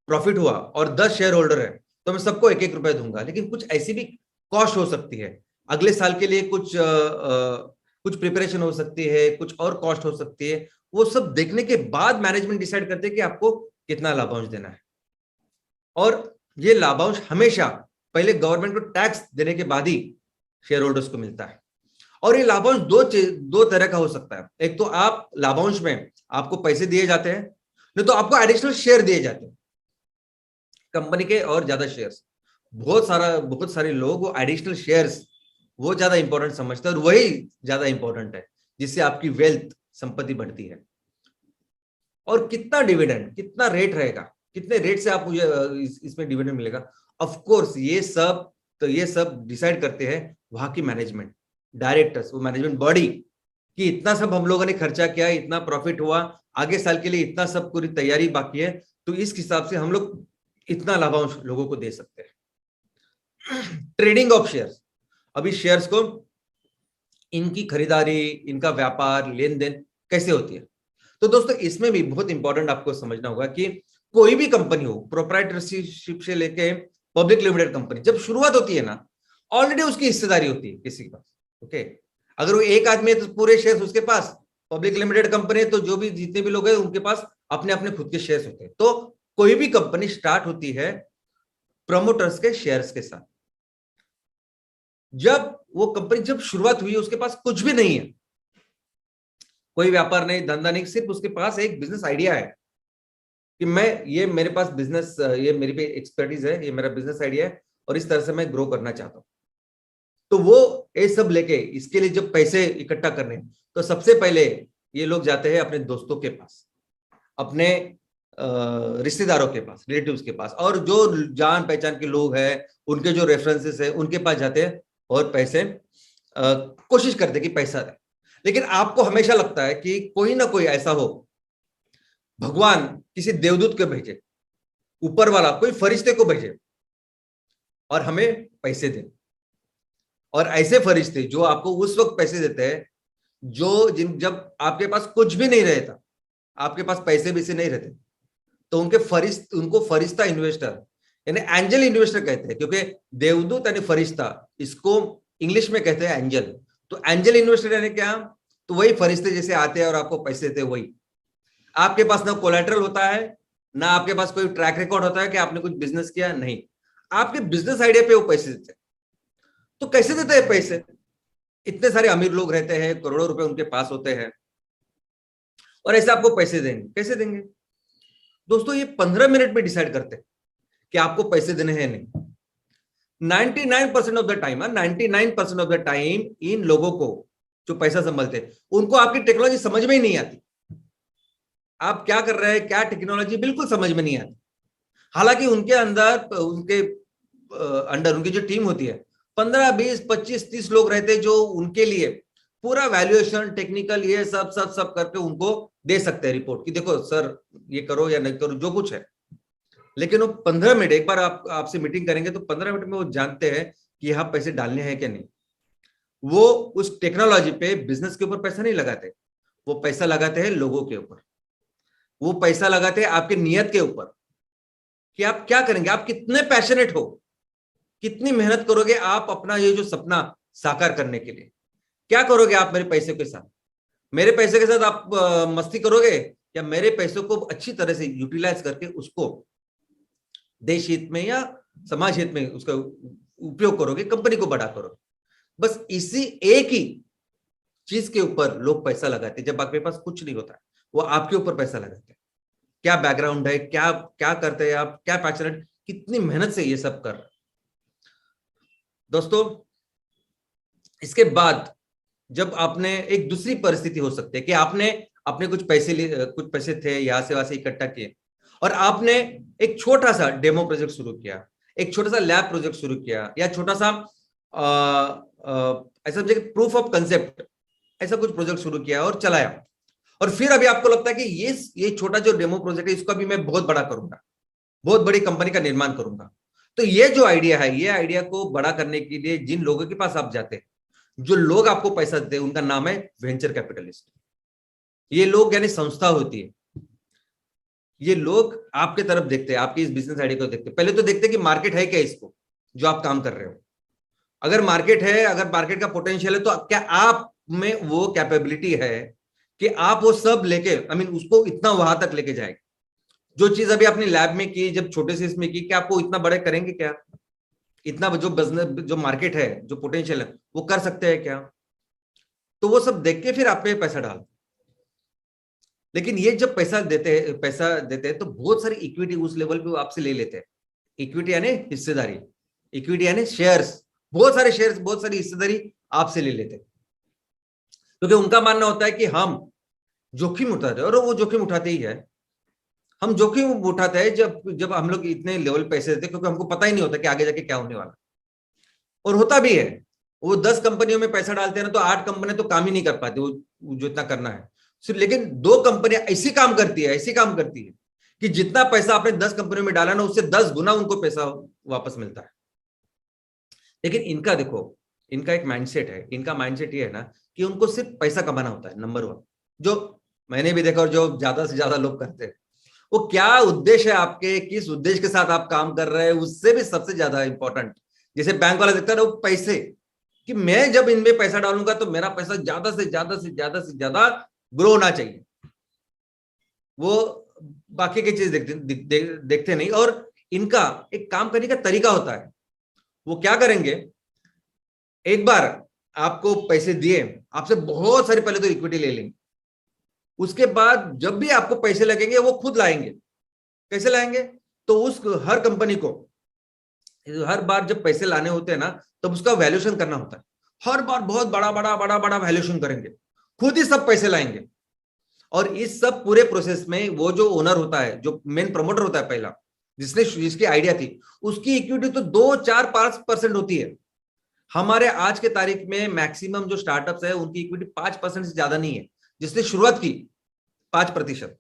प्रॉफिट हुआ और 10 शेयर होल्डर है तो मैं सबको 1-1 रुपए दूंगा, लेकिन कुछ ऐसी भी कॉस्ट हो सकती है। अगले साल के लिए कुछ प्रिपरेशन हो सकती है, कुछ और कॉस्ट हो सकती है। वो सब देखने के बाद मैनेजमेंट डिसाइड करते हैं कि आपको कितना लाभांश देना है। और ये लाभांश हमेशा पहले गवर्नमेंट को टैक्स देने के बाद ही शेयर होल्डर्स को मिलता है। और ये लाभांश दो तरह का हो सकता है। एक तो आप लाभांश में आपको पैसे दिए जाते हैं, नहीं तो आपको एडिशनल शेयर दिए जाते हैं कंपनी के, और ज्यादा शेयर्स। बहुत सारे लोग वो एडिशनल शेयर्स वो ज्यादा इंपॉर्टेंट समझते हैं, और वही ज्यादा इंपॉर्टेंट है जिससे आपकी वेल्थ, संपत्ति बढ़ती है। और कितना डिविडेंड, कितना रेट रहेगा, कितने रेट से आप मुझे इसमें डिविडेंड मिलेगा, ऑफ कोर्स ये सब डिसाइड करते हैं वहां की मैनेजमेंट, डायरेक्टर्स, वो मैनेजमेंट बॉडी, कि इतना सब हम लोगों ने खर्चा किया, इतना प्रॉफिट हुआ, आगे साल के लिए इतना सब पूरी तैयारी बाकी है, तो इस हिसाब से हम लोग इतना लाभांश लोगों को दे सकते हैं। ट्रेडिंग ऑफ शेयर्स, अभी शेयर्स को, इनकी खरीदारी, इनका व्यापार, लेन देन कैसे होती है। तो दोस्तों इसमें भी बहुत इंपॉर्टेंट आपको समझना होगा कि कोई भी कंपनी हो, प्रोप्राइटरशिप से लेके पब्लिक लिमिटेड कंपनी, जब शुरुआत होती है ना, ऑलरेडी उसकी हिस्सेदारी होती है किसी के पास। ओके, अगर वो एक आदमी है तो पूरे शेयर्स उसके पास, पब्लिक लिमिटेड कंपनी है तो जो भी जितने भी लोग हैं उनके पास अपने अपने खुद के शेयर्स होते हैं। तो कोई भी कंपनी स्टार्ट होती है प्रमोटर्स के शेयर्स के साथ। जब वो कंपनी जब शुरुआत हुई, उसके पास कुछ भी नहीं है, कोई व्यापार नहीं, धंधा नहीं, सिर्फ उसके पास एक बिजनेस आइडिया है कि मेरे पास बिजनेस, ये मेरी पे एक्सपर्टीज है, ये मेरा बिजनेस आइडिया है और इस तरह से मैं ग्रो करना चाहता हूं। तो वो ये सब लेके इसके लिए जब पैसे इकट्ठा करने, तो सबसे पहले ये लोग जाते हैं अपने दोस्तों के पास, अपने रिश्तेदारों के पास, रिलेटिव्स के पास, और जो जान पहचान के लोग हैं, उनके जो रेफरेंसेस है, उनके पास जाते हैं और पैसे कोशिश करते कि पैसा दे। लेकिन आपको हमेशा लगता है कि कोई ना कोई ऐसा हो, भगवान किसी देवदूत को भेजे, ऊपर वाला कोई फरिश्ते को भेजे और हमें पैसे दे। और ऐसे फरिश्ते जो आपको उस वक्त पैसे देते हैं जब आपके पास कुछ भी नहीं रहता, आपके पास पैसे भी से नहीं रहते, तो उनको फरिश्ता इन्वेस्टर यानी एंजल इन्वेस्टर कहते हैं, क्योंकि देवदूत यानी फरिश्ता, इसको इंग्लिश में कहते हैं एंजल। तो एंजल इन्वेस्टर यानी क्या, तो वही फरिश्ते जैसे आते हैं और आपको पैसे देते हैं वही। आपके पास ना कोलैटरल होता है, ना आपके पास कोई ट्रैक रिकॉर्ड होता है कि आपने कुछ बिजनेस किया, नहीं, आपके बिजनेस आइडिया पे वो पैसे देते हैं। तो कैसे देते हैं पैसे? इतने सारे अमीर लोग रहते हैं, करोड़ों रुपए उनके पास होते हैं, और ऐसे आपको पैसे देंगे, कैसे देंगे? दोस्तों ये 15 मिनट में डिसाइड करते हैं कि आपको पैसे देने हैं नहीं। 99% of the time, 99% of the time in लोगों को जो पैसा संभालते हैं उनको आपकी टेक्नोलॉजी समझ में ही नहीं आती। आप क्या कर रहे हैं, क्या टेक्नोलॉजी, बिल्कुल समझ में नहीं आती। हालांकि उनके अंदर, उनके अंडर उनकी जो टीम होती है, 15, 20, 25, 30 लोग रहते हैं जो उनके लिए पूरा वैल्यूएशन, टेक्निकल, ये सब सब सब करके उनको दे सकते हैं रिपोर्ट कि देखो सर ये करो या नहीं करो, जो कुछ है। लेकिन वो 15 मिनट, एक बार आपसे मीटिंग करेंगे तो 15 मिनट में वो जानते हैं कि यहाँ पैसे डालने हैं क्या नहीं। वो उस टेक्नोलॉजी पे, बिजनेस के ऊपर पैसा नहीं लगाते, वो पैसा लगाते हैं लोगों के ऊपर, वो पैसा लगाते हैं आपके नियत के ऊपर कि आप क्या करेंगे, आप कितने पैशनेट हो, कितनी मेहनत करोगे आप अपना ये जो सपना साकार करने के लिए। क्या करोगे आप मेरे पैसे के साथ? मेरे पैसे के साथ आप मस्ती करोगे, या मेरे पैसों को अच्छी तरह से यूटिलाइज करके उसको देश हित में या समाज हित में उसका उपयोग करोगे, कंपनी को बड़ा करोगे। बस इसी एक ही चीज के ऊपर लोग पैसा लगाते हैं। जब आपके पास कुछ नहीं होता है, वो आपके ऊपर पैसा लगाते हैं। क्या बैकग्राउंड है, क्या क्या करते हैं आप, क्या पैशनेट, कितनी मेहनत से ये सब कर रहे हैं। दोस्तों इसके बाद जब आपने, एक दूसरी परिस्थिति हो सकती है कि आपने अपने कुछ पैसे थे यहाँ से वहां से इकट्ठा किए, और आपने एक छोटा सा डेमो प्रोजेक्ट शुरू किया, एक छोटा सा लैब प्रोजेक्ट शुरू किया, या छोटा सा ऐसा प्रूफ ऑफ कंसेप्ट, ऐसा कुछ प्रोजेक्ट शुरू किया और चलाया। और फिर अभी आपको लगता है कि ये छोटा जो डेमो प्रोजेक्ट है इसको अभी मैं बहुत बड़ा करूंगा, बहुत बड़ी कंपनी का निर्माण करूंगा। तो ये जो आइडिया है, ये आइडिया को बड़ा करने के लिए जिन लोगों के पास आप जाते हैं, जो लोग आपको पैसा देते हैं, उनका नाम है वेंचर कैपिटलिस्ट। ये लोग यानी संस्था होती है, ये लोग आपके तरफ देखते हैं, आपकी इस बिजनेस आइडिया को देखते हैं। पहले तो देखते हैं कि मार्केट है क्या इसको, जो आप काम कर रहे हो। अगर मार्केट है, अगर मार्केट का पोटेंशियल है, तो क्या आप में वो कैपेबिलिटी है कि आप वो सब लेके, उसको इतना वहां तक लेके जाएंगे। जो चीज अभी आपने लैब में की, जब छोटे से इसमें की, क्या आपको इतना बड़े करेंगे क्या? इतना जो बिजनेस, जो मार्केट है, जो पोटेंशियल है, वो कर सकते हैं क्या? तो वो सब देख के फिर आप पे पैसा डाल। लेकिन ये जब पैसा देते हैं तो बहुत सारी इक्विटी उस लेवल पे वो आपसे ले लेते हैं। इक्विटी यानी हिस्सेदारी, इक्विटी यानी शेयर्स, बहुत सारे शेयर्स, बहुत सारी हिस्सेदारी आपसे ले लेते हैं, क्योंकि उनका मानना होता है कि हम जोखिम उठाते हैं, और वो जोखिम उठाते ही है। हम जोखिम उठाते हैं जब हम लोग इतने लेवल पैसे देते हैं, क्योंकि हमको पता ही नहीं होता कि आगे जाके क्या होने वाला। और होता भी है, वो 10 कंपनियों में पैसा डालते हैं ना, तो 8 कंपनियां तो काम ही नहीं कर पाती वो जो इतना करना है। लेकिन 2 कंपनियां ऐसी काम करती है कि जितना पैसा आपने 10 कंपनियों में डाला ना, उससे 10 गुना उनको पैसा वापस मिलता है। लेकिन इनका देखो, इनका एक माइंडसेट है। इनका माइंडसेट ये है ना कि उनको सिर्फ पैसा कमाना होता है, नंबर 1, जो मैंने भी देखा और जो ज्यादा से ज्यादा लोग करते हैं। वो क्या उद्देश्य है आपके, किस उद्देश्य के साथ आप काम कर रहे हैं, उससे भी सबसे ज्यादा इंपॉर्टेंट, जैसे बैंक वाला देखता है ना, वो पैसे, कि मैं जब इनमें पैसा डालूंगा तो मेरा पैसा ज्यादा से ज्यादा ग्रो होना चाहिए। वो बाकी की चीज देखते नहीं। और इनका एक काम करने का तरीका होता है। वो क्या करेंगे, एक बार आपको पैसे दिए, आपसे बहुत सारी पहले तो इक्विटी ले लेंगे, उसके बाद जब भी आपको पैसे लगेंगे वो खुद लाएंगे। कैसे लाएंगे? तो उस हर कंपनी को हर बार जब पैसे लाने होते हैं ना, तब उसका वैल्यूएशन करना होता है। हर बार बहुत बड़ा वैल्यूएशन करेंगे, खुद ही सब पैसे लाएंगे। और इस सब पूरे प्रोसेस में वो जो ओनर होता है, जो मेन प्रमोटर होता है पहला, जिसकी आइडिया थी, उसकी इक्विटी तो 2, 4, 5% होती है। हमारे आज के तारीख में मैक्सिमम जो स्टार्टअप्स है, उनकी इक्विटी 5% से ज्यादा नहीं है, जिसने शुरुआत की 5%।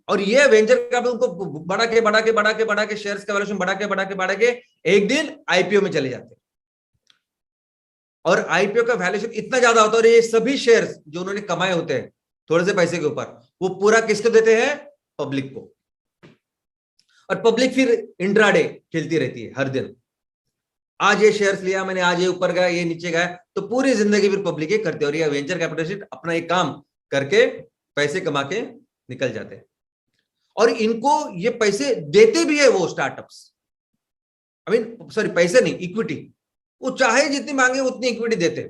और ये वेंचर कैपिटल उनको बढ़ा के शेयर्स का वैल्यूएशन बढ़ा के एक दिन आईपीओ में चले जाते हैं। और आईपीओ का वैल्यूएशन इतना ज्यादा होता है, और ये सभी शेयर्स जो उन्होंने कमाए होते हैं थोड़े से पैसे के ऊपर, वो पूरा किसको देते हैं? पब्लिक को। और पब्लिक फिर इंट्राडे खेलती रहती है हर दिन। आज ये शेयर्स लिया मैंने, आज ये ऊपर गया, ये नीचे गया, तो पूरी जिंदगी फिर पब्लिक ही करती है। और ये वेंचर कैपिटलिस्ट अपना एक काम करके पैसे कमा के निकल जाते हैं। और इनको ये पैसे देते भी है वो स्टार्टअप्स, सॉरी पैसे नहीं, इक्विटी। वो चाहे जितनी मांगे उतनी इक्विटी देते।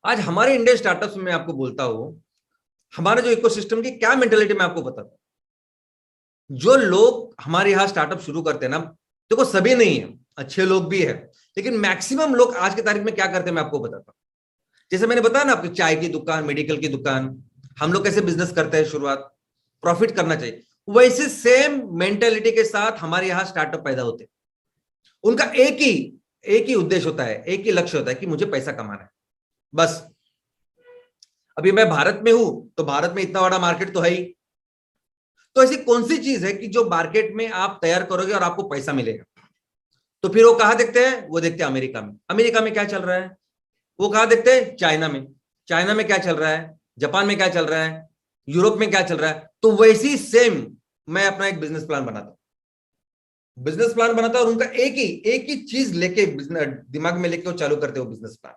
आज हमारे इंडियन स्टार्टअप्स में आपको बोलता हूं, हमारे जो इकोसिस्टम की क्या मेंटेलिटी मैं आपको बताता हूं। जो लोग हमारे यहां स्टार्टअप शुरू करते हैं ना, देखो सभी नहीं है, अच्छे लोग भी है, लेकिन मैक्सिमम लोग आज की तारीख में क्या करते हैं मैं आपको बताता हूं। जैसे मैंने बताया ना आपको, चाय की दुकान, मेडिकल की दुकान, हम लोग कैसे बिजनेस करते हैं शुरुआत, प्रॉफिट करना चाहिए, वैसे सेम मेंटेलिटी के साथ हमारे यहां स्टार्टअप पैदा होते हैं। उनका एक ही उद्देश्य होता है, एक ही लक्ष्य होता है कि मुझे पैसा कमाना है बस। अभी मैं भारत में हूं तो भारत में इतना बड़ा मार्केट तो है ही, तो ऐसी कौन सी चीज है कि जो मार्केट में आप तैयार करोगे और आपको पैसा मिलेगा। तो फिर वो कहां देखते हैं, वो देखते हैं अमेरिका में। अमेरिका में क्या चल रहा है, वो कहां देखते हैं, चाइना में। चाइना में क्या चल रहा है, जापान में क्या चल रहा है, यूरोप में क्या चल रहा है। तो वैसी सेम मैं अपना एक बिजनेस प्लान बनाता और उनका एक ही चीज लेके दिमाग में लेके वो चालू करते हो बिजनेस प्लान,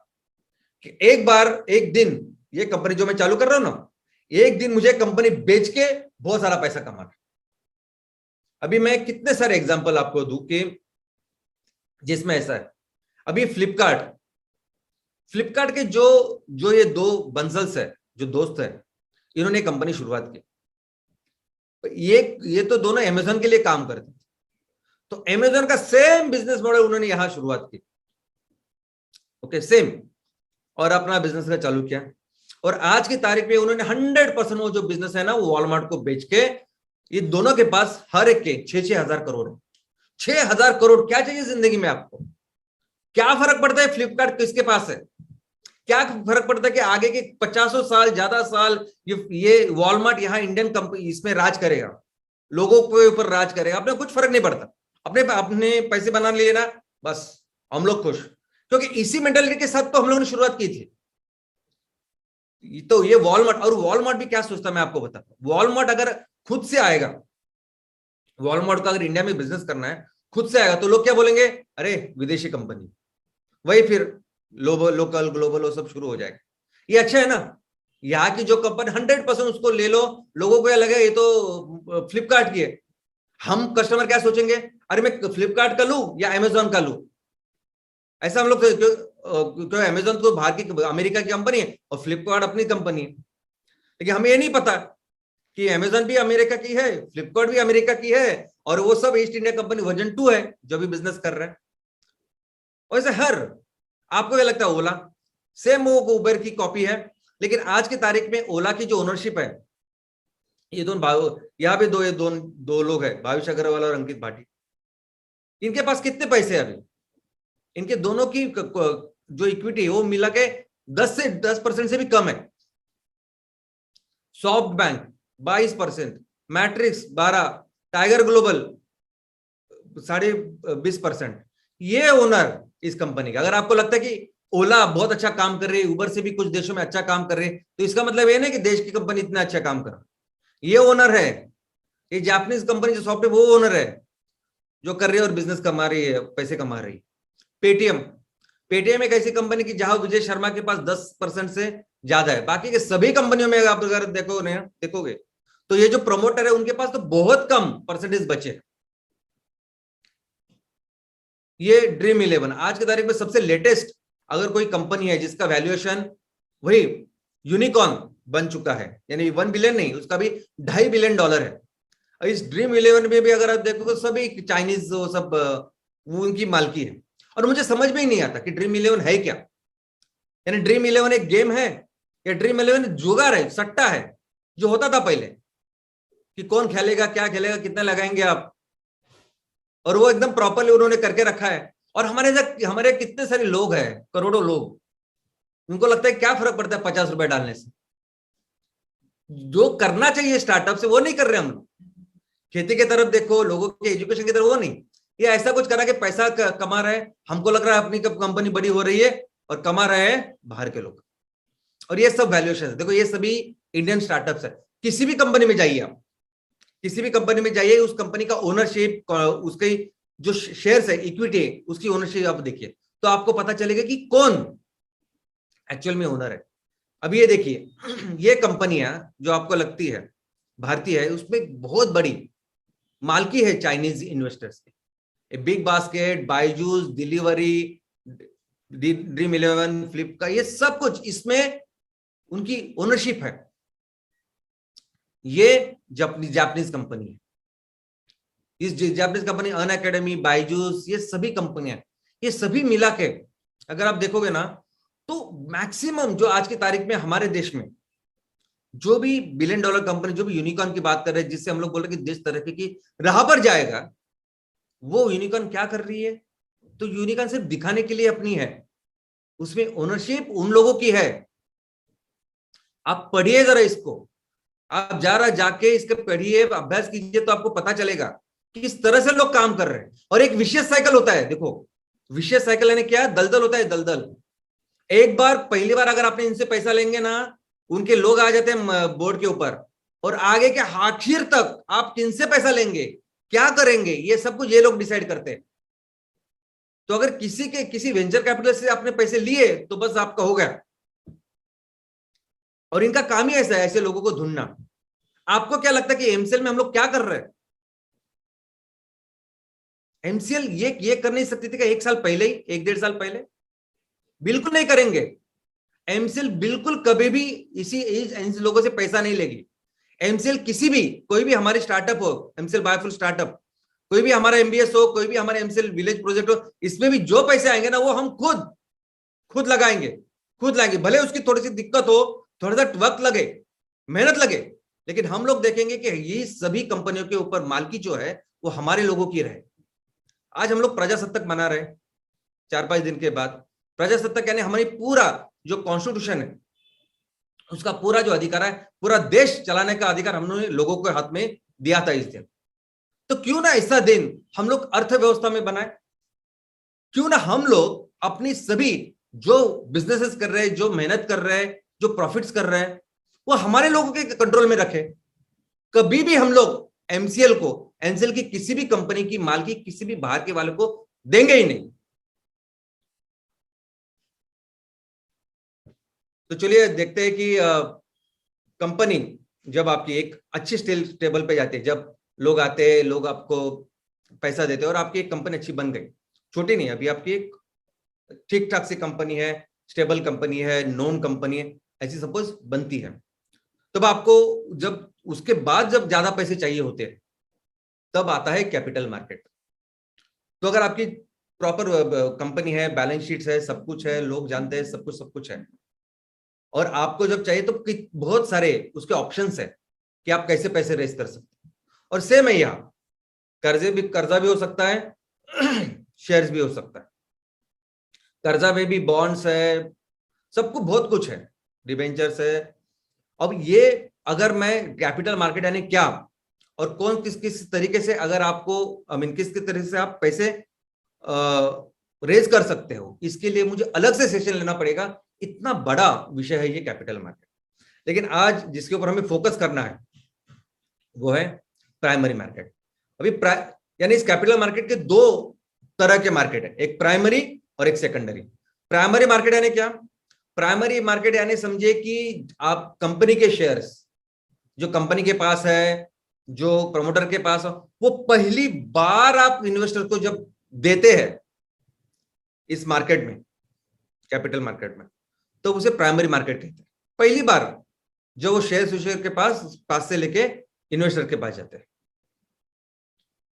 कि एक दिन ये कंपनी जो मैं चालू कर रहा हूं ना, एक दिन मुझे कंपनी बेच के बहुत सारा पैसा कमाना। अभी मैं कितने सारे एग्जांपल आपको दूं कि जिसमें ऐसा है। अभी फ्लिपकार्ट के जो ये दो बंजल्स है, जो दोस्त है, इन्होंने कंपनी शुरुआत की। ये तो दोनों अमेजन के लिए काम करते, तो अमेजन का सेम बिजनेस मॉडल उन्होंने यहां शुरुआत की, ओके सेम, और अपना बिजनेस का चालू किया। और आज की तारीख में उन्होंने 100% वो जो बिजनेस है ना, वो वॉलमार्ट को बेच के, ये दोनों के पास हर एक के 6,000 करोड़ है। 6,000 करोड़ क्या चाहिए जिंदगी में आपको। क्या फर्क पड़ता है फ्लिपकार्ट किसके पास है, क्या फर्क पड़ता है कि आगे के 50 साल, ज्यादा साल ये वॉलमार्ट यहाँ इंडियन कंपनी इसमें राज करेगा, लोगों के ऊपर राज करेगा। अपने कुछ फर्क नहीं पड़ता, अपने पैसे बना लिए ना, बस हम लोग खुश, क्योंकि इसी मेंटालिटी के साथ तो हम लोगों ने शुरुआत की थी। तो ये वॉलमार्ट भी क्या सोचता है मैं आपको बताता हूं। वॉलमार्ट अगर खुद से आएगा, वॉलमार्ट का अगर इंडिया में बिजनेस करना है, खुद से आएगा, तो लोग क्या बोलेंगे, अरे विदेशी कंपनी, वही फिर लोकल ग्लोबल वो सब शुरू हो जाएगा। ये अच्छा है ना, यहाँ की जो कंपनी 100% उसको ले लो, लोगों को यह लगे ये तो फ्लिपकार्ट की है। हम कस्टमर क्या सोचेंगे, अरे मैं फ्लिपकार्ट का लूं या अमेजोन का लूं। ऐसा हम लोग, क्यों अमेजोन तो बाहर की अमेरिका की कंपनी है और फ्लिपकार्ट अपनी कंपनी है, लेकिन हमें ये नहीं पता कि अमेजोन भी अमेरिका की है, फ्लिपकार्ट भी अमेरिका की है, और वो सब ईस्ट इंडिया कंपनी वर्जन 2 है जो भी बिजनेस कर रहे हैं। वैसे आपको क्या लगता है, ओला सेम वो उबर की कॉपी है, लेकिन आज की तारीख में ओला की जो ओनरशिप है, ये यहाँ पे दो लोग हैं, भाविश अग्रवाल और अंकित भाटी। इनके पास कितने पैसे हैं अभी, इनके दोनों की जो इक्विटी है वो मिला के 10% से भी कम है। Soft bank 22%, matrix 12%, tiger global 20.5%। ये ओनर इस कंपनी का। अगर आपको लगता है कि ओला बहुत अच्छा काम कर रही है, उबर से भी कुछ देशों में अच्छा काम कर रही है, तो इसका मतलब ये नहीं कि देश की कंपनी इतना अच्छा काम कर रहा है। ये ओनर है, ये जापानीज कंपनी जो सॉफ्टवेयर, वो ओनर है जो कर रही है और बिजनेस कमा रही है, पैसे कमा रही है। पेटीएम एक ऐसी कंपनी की जहां विजय शर्मा के पास 10% से ज्यादा है। बाकी के सभी कंपनियों में आप अगर देखोगे तो ये जो प्रमोटर है उनके पास तो बहुत कम परसेंटेज बचे। ये ड्रीम 11 आज की तारीख में सबसे लेटेस्ट अगर कोई कंपनी है जिसका वैल्यूएशन वही यूनिकॉर्न बन चुका है, यानी 1 बिलियन नहीं, उसका भी $2.5 बिलियन है। इस ड्रीम 11 में भी अगर आप देखो तो सभी चाइनीज वो सब वो उनकी मालकी है। और मुझे समझ में ही नहीं आता कि ड्रीम 11 है क्या, यानी ड्रीम 11 एक गेम है या ड्रीम 11 जुगाड़ है, सट्टा है, जो होता था पहले कि कौन खेलेगा, क्या खेलेगा, कितना लगाएंगे आप, और वो एकदम प्रॉपरली उन्होंने करके रखा है। और हमारे कितने सारे लोग हैं, करोड़ों लोग, उनको लगता है क्या फर्क पड़ता है 50 रुपए डालने से। जो करना चाहिए स्टार्टअप से वो नहीं कर रहे हम लोग। खेती की तरफ देखो, लोगों के एजुकेशन की तरफ, वो नहीं, ये ऐसा कुछ करा के पैसा कमा रहे हैं। हमको लग रहा है अपनी कंपनी बड़ी हो रही है और कमा रहे हैं बाहर के लोग। और ये सब वैल्यूएशन है, देखो ये सभी इंडियन स्टार्टअप्स है। किसी भी कंपनी में जाइए आप, किसी भी कंपनी में जाइए, उस कंपनी का ओनरशिप, उसके जो शेयर्स है, इक्विटी है, उसकी ओनरशिप आप देखिए तो आपको पता चलेगा कि कौन एक्चुअल में ओनर है। अब ये देखिए, ये कंपनियां जो आपको लगती है भारतीय है, उसमें बहुत बड़ी मालकी है चाइनीज इन्वेस्टर्स की। Big basket, Byju's, delivery, dream 11, flip का, ये सब कुछ इसमें उनकी ओनरशिप है। ये जापानीज कंपनी है। इस जापानीज कंपनी अन अकेडमी, बायजूस, ये सभी कंपनियां, ये सभी मिला के अगर आप देखोगे ना, तो मैक्सिमम जो आज की तारीख में हमारे देश में जो भी $1 बिलियन कंपनी, जो भी यूनिकॉर्न की बात कर रहे हैं, जिससे हम लोग बोल रहे हैं कि जिस तरह की राह पर जाएगा, वो यूनिकॉर्न क्या कर रही है? तो यूनिकॉर्न सिर्फ दिखाने के लिए अपनी है, उसमें ओनरशिप उन लोगों की है। आप पढ़िए जरा इसको, आप जाके इसके पढ़िए, अभ्यास कीजिए, तो आपको पता चलेगा कि किस तरह से लोग काम कर रहे हैं। और एक विशेष साइकिल होता है, देखो विशेष साइकिल यानी क्या? दलदल होता है, दलदल। एक बार, पहली बार अगर आपने इनसे पैसा लेंगे ना, उनके लोग आ जाते हैं बोर्ड के ऊपर, और आगे के आखिर तक आप किनसे पैसा लेंगे, क्या करेंगे, ये सब कुछ ये लोग डिसाइड करते हैं। तो अगर किसी वेंचर कैपिटल से आपने पैसे लिए, तो बस आपका हो गया। और इनका काम ही ऐसा है, ऐसे लोगों को ढूंढना। आपको क्या लगता है कि एमसीएल में हम लोग क्या कर रहे हैं? एमसीएल ये कर नहीं सकती थी क्या 1 साल पहले ही, 1-1.5 साल पहले? बिल्कुल नहीं करेंगे। एमसीएल बिल्कुल कभी भी इन लोगों से पैसा नहीं लेगी। एमसीएल किसी भी, कोई भी हमारी स्टार्टअप हो, एमसीएल बायोफुल स्टार्टअप, कोई भी हमारा एमबीएस हो, कोई भी हमारा एमसीएल विलेज प्रोजेक्ट हो, इसमें भी जो पैसे आएंगे ना, वो हम खुद लगाएंगे, खुद लाएंगे। भले उसकी थोड़ी सी दिक्कत हो, थोड़ा सा वक्त लगे, मेहनत लगे, लेकिन हम लोग देखेंगे कि ये सभी कंपनियों के ऊपर मालकी जो है वो हमारे लोगों की रहे। आज हम लोग प्रजासत्ताक मना रहे 4-5 दिन के बाद। प्रजासत्ताक यानी हमारी पूरा जो कॉन्स्टिट्यूशन है, उसका पूरा जो अधिकार है, पूरा देश चलाने का अधिकार हमने लोगों के हाथ में दिया था इस दिन। तो क्यों ना ऐसा दिन हम लोग अर्थव्यवस्था में बनाए? क्यों ना हम लोग अपनी सभी जो बिजनेसेस कर रहे हैं, जो मेहनत कर रहे हैं, जो प्रॉफिट्स कर रहे हैं, वो हमारे लोगों के कंट्रोल में रखे। कभी भी हम लोग एमसीएल की किसी भी कंपनी की मालकी किसी भी बाहर के वाले को देंगे ही नहीं। तो चलिए देखते हैं कि कंपनी जब आपकी एक अच्छी स्टेबल पे जाती है, जब लोग आते हैं, लोग आपको पैसा देते हैं, और आपकी एक कंपनी अच्छी बन गई, छोटी नहीं, अभी आपकी एक ठीक ठाक सी कंपनी है, स्टेबल कंपनी है, नोन कंपनी है, ऐसी सपोज बनती है, तब आपको जब उसके बाद जब ज्यादा पैसे चाहिए होते हैं, तब आता है कैपिटल मार्केट। तो अगर आपकी प्रॉपर कंपनी है, बैलेंस शीट्स है, सब कुछ है, लोग जानते हैं, सब कुछ है, और आपको जब चाहिए तो बहुत सारे उसके ऑप्शंस है कि आप कैसे पैसे रेज कर सकते हैं। और सेम है यहाँ, कर्जा भी हो सकता है, शेयर्स भी हो सकता है। कर्जा में भी बॉन्ड्स है, सबको बहुत कुछ है, डिबेंचर्स है। अब ये अगर मैं कैपिटल मार्केट यानी क्या, और कौन किस किस तरीके से, अगर आपको किस किस तरीके से आप पैसे रेज कर सकते हो, इसके लिए मुझे अलग से सेशन लेना पड़ेगा। इतना बड़ा विषय है ये कैपिटल मार्केट। लेकिन आज जिसके ऊपर हमें फोकस करना है वो है प्राइमरी मार्केट। अभी यानी इस कैपिटल मार्केट के 2 तरह के मार्केट है, एक प्राइमरी और एक सेकेंडरी। प्राइमरी मार्केट यानी क्या? प्राइमरी मार्केट यानी समझिए कि आप कंपनी के शेयर्स जो कंपनी के पास है, जो प्रमोटर के पास हो, वो पहली बार आप इन्वेस्टर को जब देते हैं इस मार्केट में, कैपिटल मार्केट में, तो उसे प्राइमरी मार्केट कहते हैं। पहली बार जो वो शेयर के पास से लेके इन्वेस्टर के पास जाते हैं।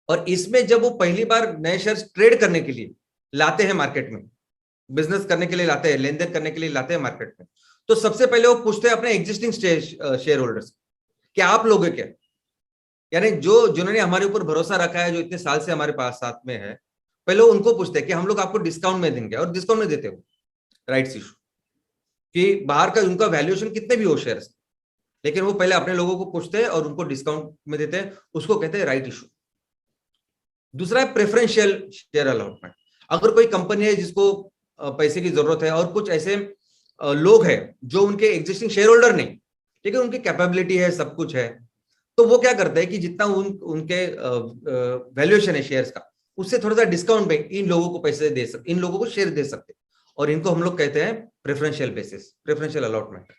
और इसमें जब वो पहली बार नए शेयर ट्रेड करने के लिए लाते हैं मार्केट में, बिजनेस करने के लिए लाते हैं, लेन देन करने के लिए लाते हैं मार्केट में, तो सबसे पहले वो पूछते हैं अपने एग्जिस्टिंग शेयर होल्डर्स, क्या आप लोग क्या, यानी जिन्होंने हमारे ऊपर भरोसा रखा है, जो इतने साल से हमारे पास साथ में है, पहले उनको पूछते हैं कि हम लोग आपको डिस्काउंट में देंगे, और डिस्काउंट में देते हो राइट्स इशू, कि बाहर का उनका वैल्यूएशन कितने भी हो शेयर्स, लेकिन वो पहले अपने लोगों को पूछते हैं और उनको डिस्काउंट में देते हैं, उसको कहते हैं राइट इशू। दूसरा है प्रेफरेंशियल शेयर अलॉटमेंट। अगर कोई कंपनी है जिसको पैसे की जरूरत है, और कुछ ऐसे लोग हैं जो उनके एग्जिस्टिंग शेयर होल्डर नहीं, ठीक है, उनकी कैपेबिलिटी है, सब कुछ है, तो वो क्या करते हैं कि जितना उनके वैल्यूएशन है शेयर्स का, उससे थोड़ा सा डिस्काउंट में इन लोगों को पैसे दे सकते, इन लोगों को शेयर दे सकते, और इनको हम लोग कहते हैं प्रेफरेंशियल बेसिस, प्रेफरेंशियल अलॉटमेंट।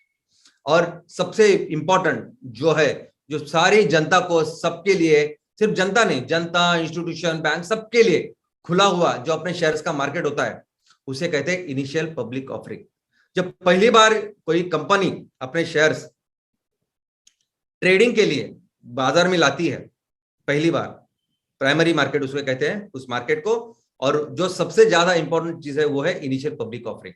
और सबसे इंपॉर्टेंट जो है जो सारी जनता को, सबके लिए, सिर्फ जनता नहीं, जनता, इंस्टीट्यूशन, बैंक, सबके लिए खुला हुआ जो अपने शेयर्स का मार्केट होता है, उसे कहते हैं इनिशियल पब्लिक ऑफरिंग। जब पहली बार कोई कंपनी अपने शेयर्स ट्रेडिंग के लिए बाजार में लाती है, पहली बार, प्राइमरी मार्केट उसमें कहते हैं उस मार्केट को। और जो सबसे ज्यादा इंपॉर्टेंट चीज है वो है इनिशियल पब्लिक ऑफरिंग।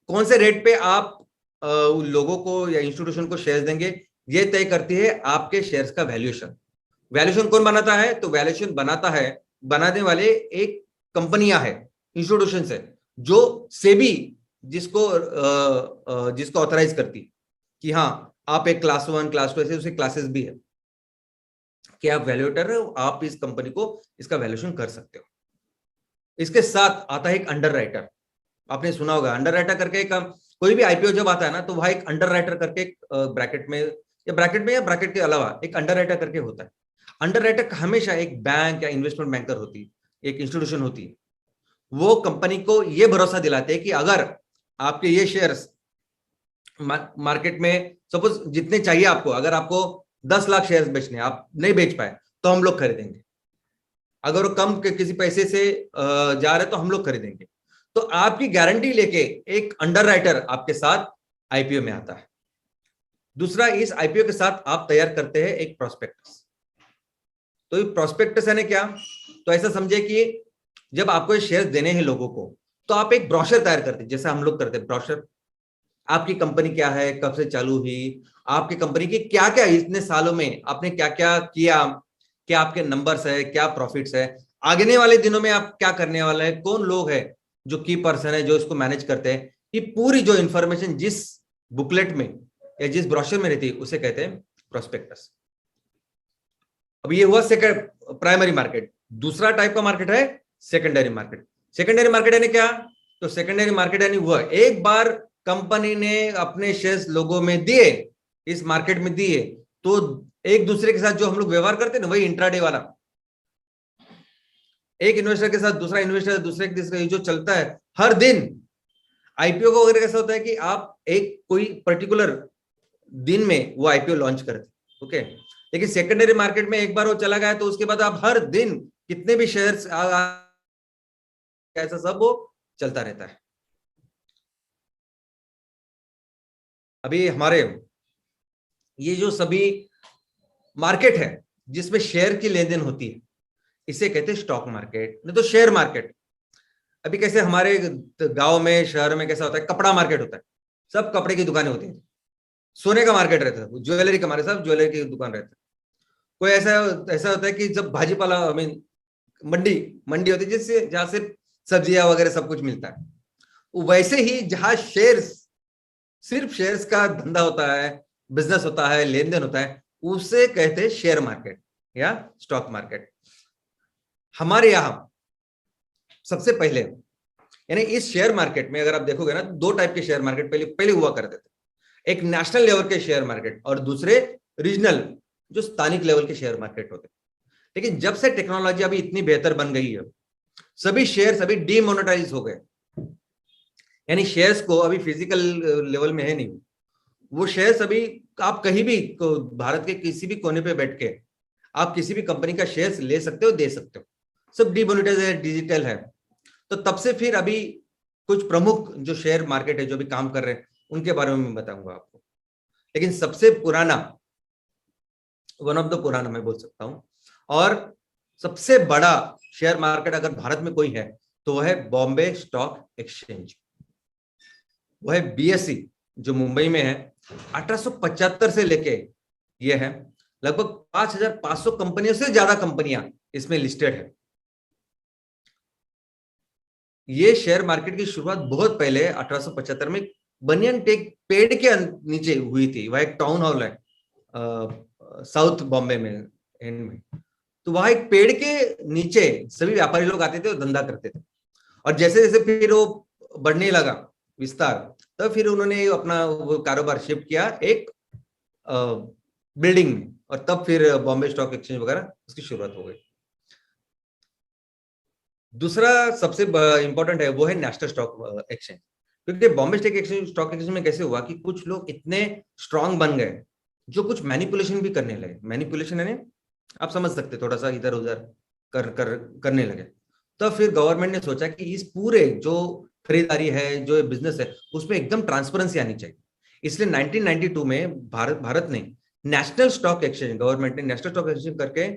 कौन से रेट पे आप लोगों को या इंस्टीट्यूशन को शेयर्स देंगे, ये तय करती है आपके शेयर्स का वैल्यूएशन। वैल्यूएशन कौन बनाता है? तो वैल्यूएशन बनाता है, बनाने वाले एक कंपनियां है, इंस्टीट्यूशन है, जो सेबी जिसको ऑथराइज करती कि हाँ आप एक क्लास 1, क्लास 2, ऐसे उसे क्लासेस भी है कि आप वैल्यूएटर हो, आप इस कंपनी को इसका वैल्यूएशन कर सकते हो। इसके साथ आता है एक अंडर राइटर। आपने सुना होगा अंडर राइटर करके, एक कोई भी आईपीओ जब आता है ना, तो वहां एक अंडर राइटर करके एक ब्रैकेट में या ब्रैकेट के अलावा एक अंडर राइटर करके होता है। अंडर राइटर हमेशा एक बैंक या इन्वेस्टमेंट बैंकर होती है, एक इंस्टीट्यूशन होती है। वो कंपनी को ये भरोसा दिलाते हैं कि अगर आपके ये शेयर्स मार्केट में सपोज जितने चाहिए आपको, अगर आपको 10 लाख शेयर्स बेचने, आप नहीं बेच पाए तो हम लोग खरीदेंगे। अगर वो कम के किसी पैसे से जा रहे तो हम लोग खरीदेंगे। तो आपकी गारंटी लेके एक अंडर राइटर आपके साथ आईपीओ में आता है। दूसरा, इस आईपीओ के साथ आप तैयार करते हैं एक प्रोस्पेक्टस। तो ये प्रोस्पेक्टस यानी क्या? तो ऐसा समझे कि जब आपको ये शेयर्स देने हैं लोगों को, तो आप एक ब्रोशर तैयार करते हैं, जैसे हम लोग करते हैं ब्रोशर। आपकी कंपनी क्या है, कब से चालू हुई, आपकी कंपनी की क्या क्या इतने सालों में आपने क्या क्या किया, क्या आपके नंबर्स है, क्या प्रॉफिट्स है, आगे वाले दिनों में आप क्या करने वाले हैं, कौन लोग हैं जो की पर्सन है जो इसको मैनेज करते हैं। ये पूरी जो इंफॉर्मेशन जिस बुकलेट में या जिस ब्रोशर में रहती है उसे कहते हैं प्रोस्पेक्टस। अब ये हुआ सेकंड प्राइमरी मार्केट। दूसरा टाइप का मार्केट है सेकेंडरी मार्केट। सेकेंडरी मार्केट यानी क्या? तो सेकेंडरी मार्केट यानी वह एक बार कंपनी ने अपने शेयर्स लोगों में दिए, इस मार्केट में दिए, तो एक दूसरे के साथ जो हम लोग व्यवहार करते हैं ना, वही इंट्राडे वाला। एक इन्वेस्टर के साथ दूसरा इन्वेस्टर, दूसरे के तीसरे, जो चलता है हर दिन। आईपीओ का वगैरह कैसा होता है कि आप एक कोई पर्टिकुलर दिन में वो आईपीओ लॉन्च करते, ओके। लेकिन सेकेंडरी मार्केट में एक बार वो चला गया तो उसके बाद आप हर दिन कितने भी शेयर्स ऐसा सब वो चलता रहता है। अभी हमारे ये जो सभी मार्केट है जिसमें शेयर की लेन देन होती है, इसे कहते हैं स्टॉक मार्केट, नहीं तो शेयर मार्केट। अभी कैसे हमारे गांव में, शहर में कैसा होता है, कपड़ा मार्केट होता है, सब कपड़े की दुकानें होती हैं। सोने का मार्केट रहता है, ज्वेलरी का मार्केट, सब ज्वेलरी की दुकान रहता है। कोई ऐसा ऐसा होता है कि जब भाजीपाला, आई मीन मंडी होती है, जिससे जहां से सब्जियां वगैरह सब कुछ मिलता है। वैसे ही जहां शेयर्स, सिर्फ शेयर्स का धंधा होता है, बिजनेस होता है, लेन देन होता है, उसे कहते हैं शेयर मार्केट या स्टॉक मार्केट। हमारे यहां सबसे पहले, यानी इस शेयर मार्केट में अगर आप देखोगे ना, दो टाइप के शेयर मार्केट पहले हुआ करते थे। एक नेशनल लेवल के शेयर मार्केट और दूसरे रीजनल, जो स्थानिक लेवल के शेयर मार्केट होते। लेकिन जब से टेक्नोलॉजी अभी इतनी बेहतर बन गई है, सभी शेयर्स अभी डीमोनेटाइज हो गए। यानी शेयर्स को अभी फिजिकल लेवल में है नहीं, वो शेयर्स अभी आप कहीं भी भारत के किसी भी कोने पे बैठ के आप किसी भी कंपनी का शेयर्स ले सकते हो, दे सकते हो, सब डीमोनेटाइज है, डिजिटल है। तो तब से फिर अभी कुछ प्रमुख जो शेयर मार्केट है जो भी काम कर रहे हैं, उनके बारे में मैं बताऊंगा आपको। लेकिन सबसे पुराना, वन ऑफ द पुराना मैं बोल सकता हूं, और सबसे बड़ा शेयर मार्केट अगर भारत में कोई है तो वह है बॉम्बे स्टॉक एक्सचेंज। वह है बीएसई, जो मुंबई में है। 1875 से लेके ये है, लगभग 5500 कंपनियों से ज्यादा कंपनियां इसमें लिस्टेड है। ये शेयर मार्केट की शुरुआत बहुत पहले 1875 में बनियन टेक पेड़ के नीचे हुई थी। वह एक टाउन हॉल है साउथ बॉम्बे में, एंड में। तो वहां एक पेड़ के नीचे सभी व्यापारी लोग आते थे और धंधा करते थे। और जैसे जैसे फिर वो बढ़ने लगा विस्तार, तब फिर उन्होंने अपना वो कारोबार शिफ्ट किया एक बिल्डिंग में, और तब फिर बॉम्बे स्टॉक एक्सचेंज वगैरह उसकी शुरुआत हो गई। दूसरा सबसे इंपॉर्टेंट है वो है नेशनल स्टॉक एक्सचेंज। क्योंकि बॉम्बे स्टॉक एक्सचेंज में कैसे हुआ कि कुछ लोग इतने स्ट्रांग बन गए जो कुछ मैनिपुलेशन भी करने लगे। मैनिपुलेशन यानी आप समझ सकते, थोड़ा सा इधर उधर करने लगे। तो फिर गवर्नमेंट ने सोचा कि इस पूरे जो खरीदारी है, जो बिजनेस है, उसमें एकदम ट्रांसपेरेंसी आनी चाहिए। इसलिए 1992 में भारत ने नेशनल स्टॉक एक्सचेंज, गवर्नमेंट ने नेशनल स्टॉक एक्सचेंज करके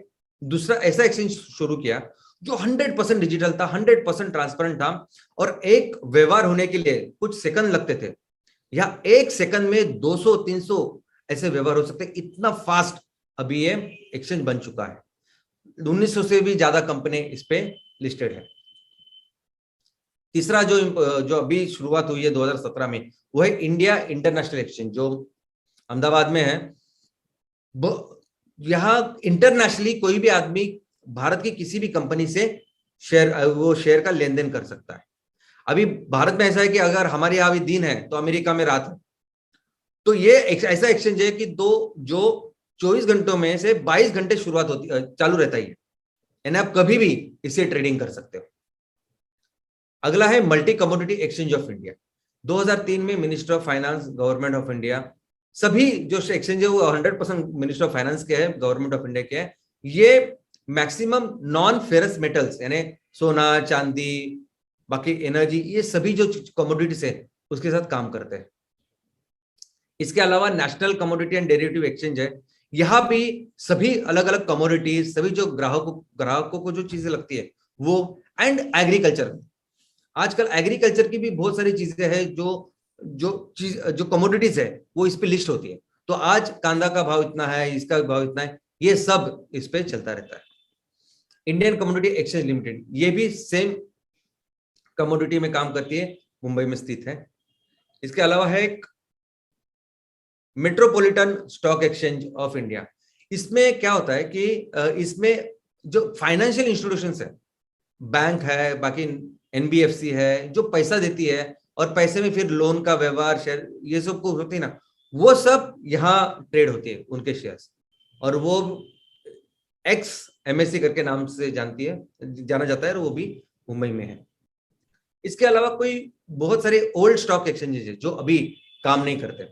दूसरा ऐसा एक्सचेंज शुरू किया जो 100% डिजिटल था, 100% ट्रांसपेरेंट था, और एक व्यवहार होने के लिए कुछ सेकंड लगते थे, या एक सेकंड में 200-300 ऐसे व्यवहार हो सकते। इतना फास्ट अभी ये एक्सचेंज बन चुका है। 1900 से भी ज्यादा कंपनी इस पे लिस्टेड है। तीसरा जो अभी शुरुआत हुई है 2017 में, वो है इंडिया इंटरनेशनल एक्सचेंज, जो अहमदाबाद में है। यहां इंटरनेशनली कोई भी आदमी भारत की किसी भी कंपनी से शेयर का लेन देन कर सकता है। अभी भारत में ऐसा है कि अगर हमारे यहाँ भी दिन है तो अमेरिका में रात है। तो ये ऐसा एक्सचेंज है कि जो 24 घंटों में से 22 घंटे शुरुआत होती चालू रहता ही है, यानी आप कभी भी इसे ट्रेडिंग कर सकते हो। अगला है multi commodity exchange of India. 2003 में minister of finance, government of India, सभी जो एक्सचेंज है वो 100% मिनिस्टर ऑफ फाइनेंस के है, गवर्नमेंट ऑफ इंडिया के है। ये मैक्सिमम नॉन फेरस मेटल्स यानी सोना, चांदी, बाकी एनर्जी, ये सभी जो कमोडिटीज है उसके साथ काम करते हैं। इसके अलावा national commodity and derivative exchange है। यहां भी सभी अलग अलग कमोडिटीज, सभी जो ग्राहकों को जो चीजें लगती है वो, एंड एग्रीकल्चर। आजकल एग्रीकल्चर की भी बहुत सारी चीजें हैं जो कमोडिटीज है वो इस पे लिस्ट होती है। तो आज कांदा का भाव इतना है, इसका भाव इतना है, ये सब इस पे चलता रहता है। इंडियन कमोडिटी एक्सचेंज लिमिटेड, ये भी सेम कमोडिटी में काम करती है, मुंबई में स्थित है। इसके अलावा है एक metropolitan stock exchange of India. इसमें क्या होता है कि इसमें जो फाइनेंशियल इंस्टीट्यूशंस है, बैंक है, बाकी एनबीएफसी है, जो पैसा देती है और पैसे में फिर लोन का व्यवहार, शेयर, ये सब कुछ होती है ना, वो सब यहाँ ट्रेड होती है उनके शेयर्स, और वो एक्स एमएससी करके नाम से जाना जाता है, और वो भी मुंबई में है। इसके अलावा कोई बहुत सारे ओल्ड स्टॉक एक्सचेंजेस है जो अभी काम नहीं करते,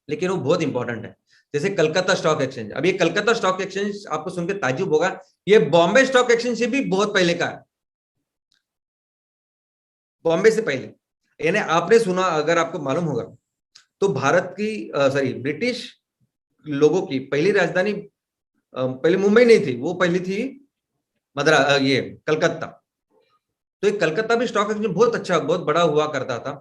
लेकिन वो बहुत इंपॉर्टेंट है, जैसे कलकत्ता स्टॉक एक्सचेंज। अब ये कलकत्ता स्टॉक एक्सचेंज आपको सुनकर ताज्जुब होगा, ये बॉम्बे स्टॉक एक्सचेंज से भी बहुत पहले का है, बॉम्बे से पहले। यानी आपने सुना, अगर आपको मालूम होगा तो भारत की ब्रिटिश लोगों की पहली राजधानी पहले मुंबई नहीं थी, वो पहली थी ये कलकत्ता। तो एक कलकत्ता भी स्टॉक एक्सचेंज बहुत अच्छा, बहुत बड़ा हुआ करता था,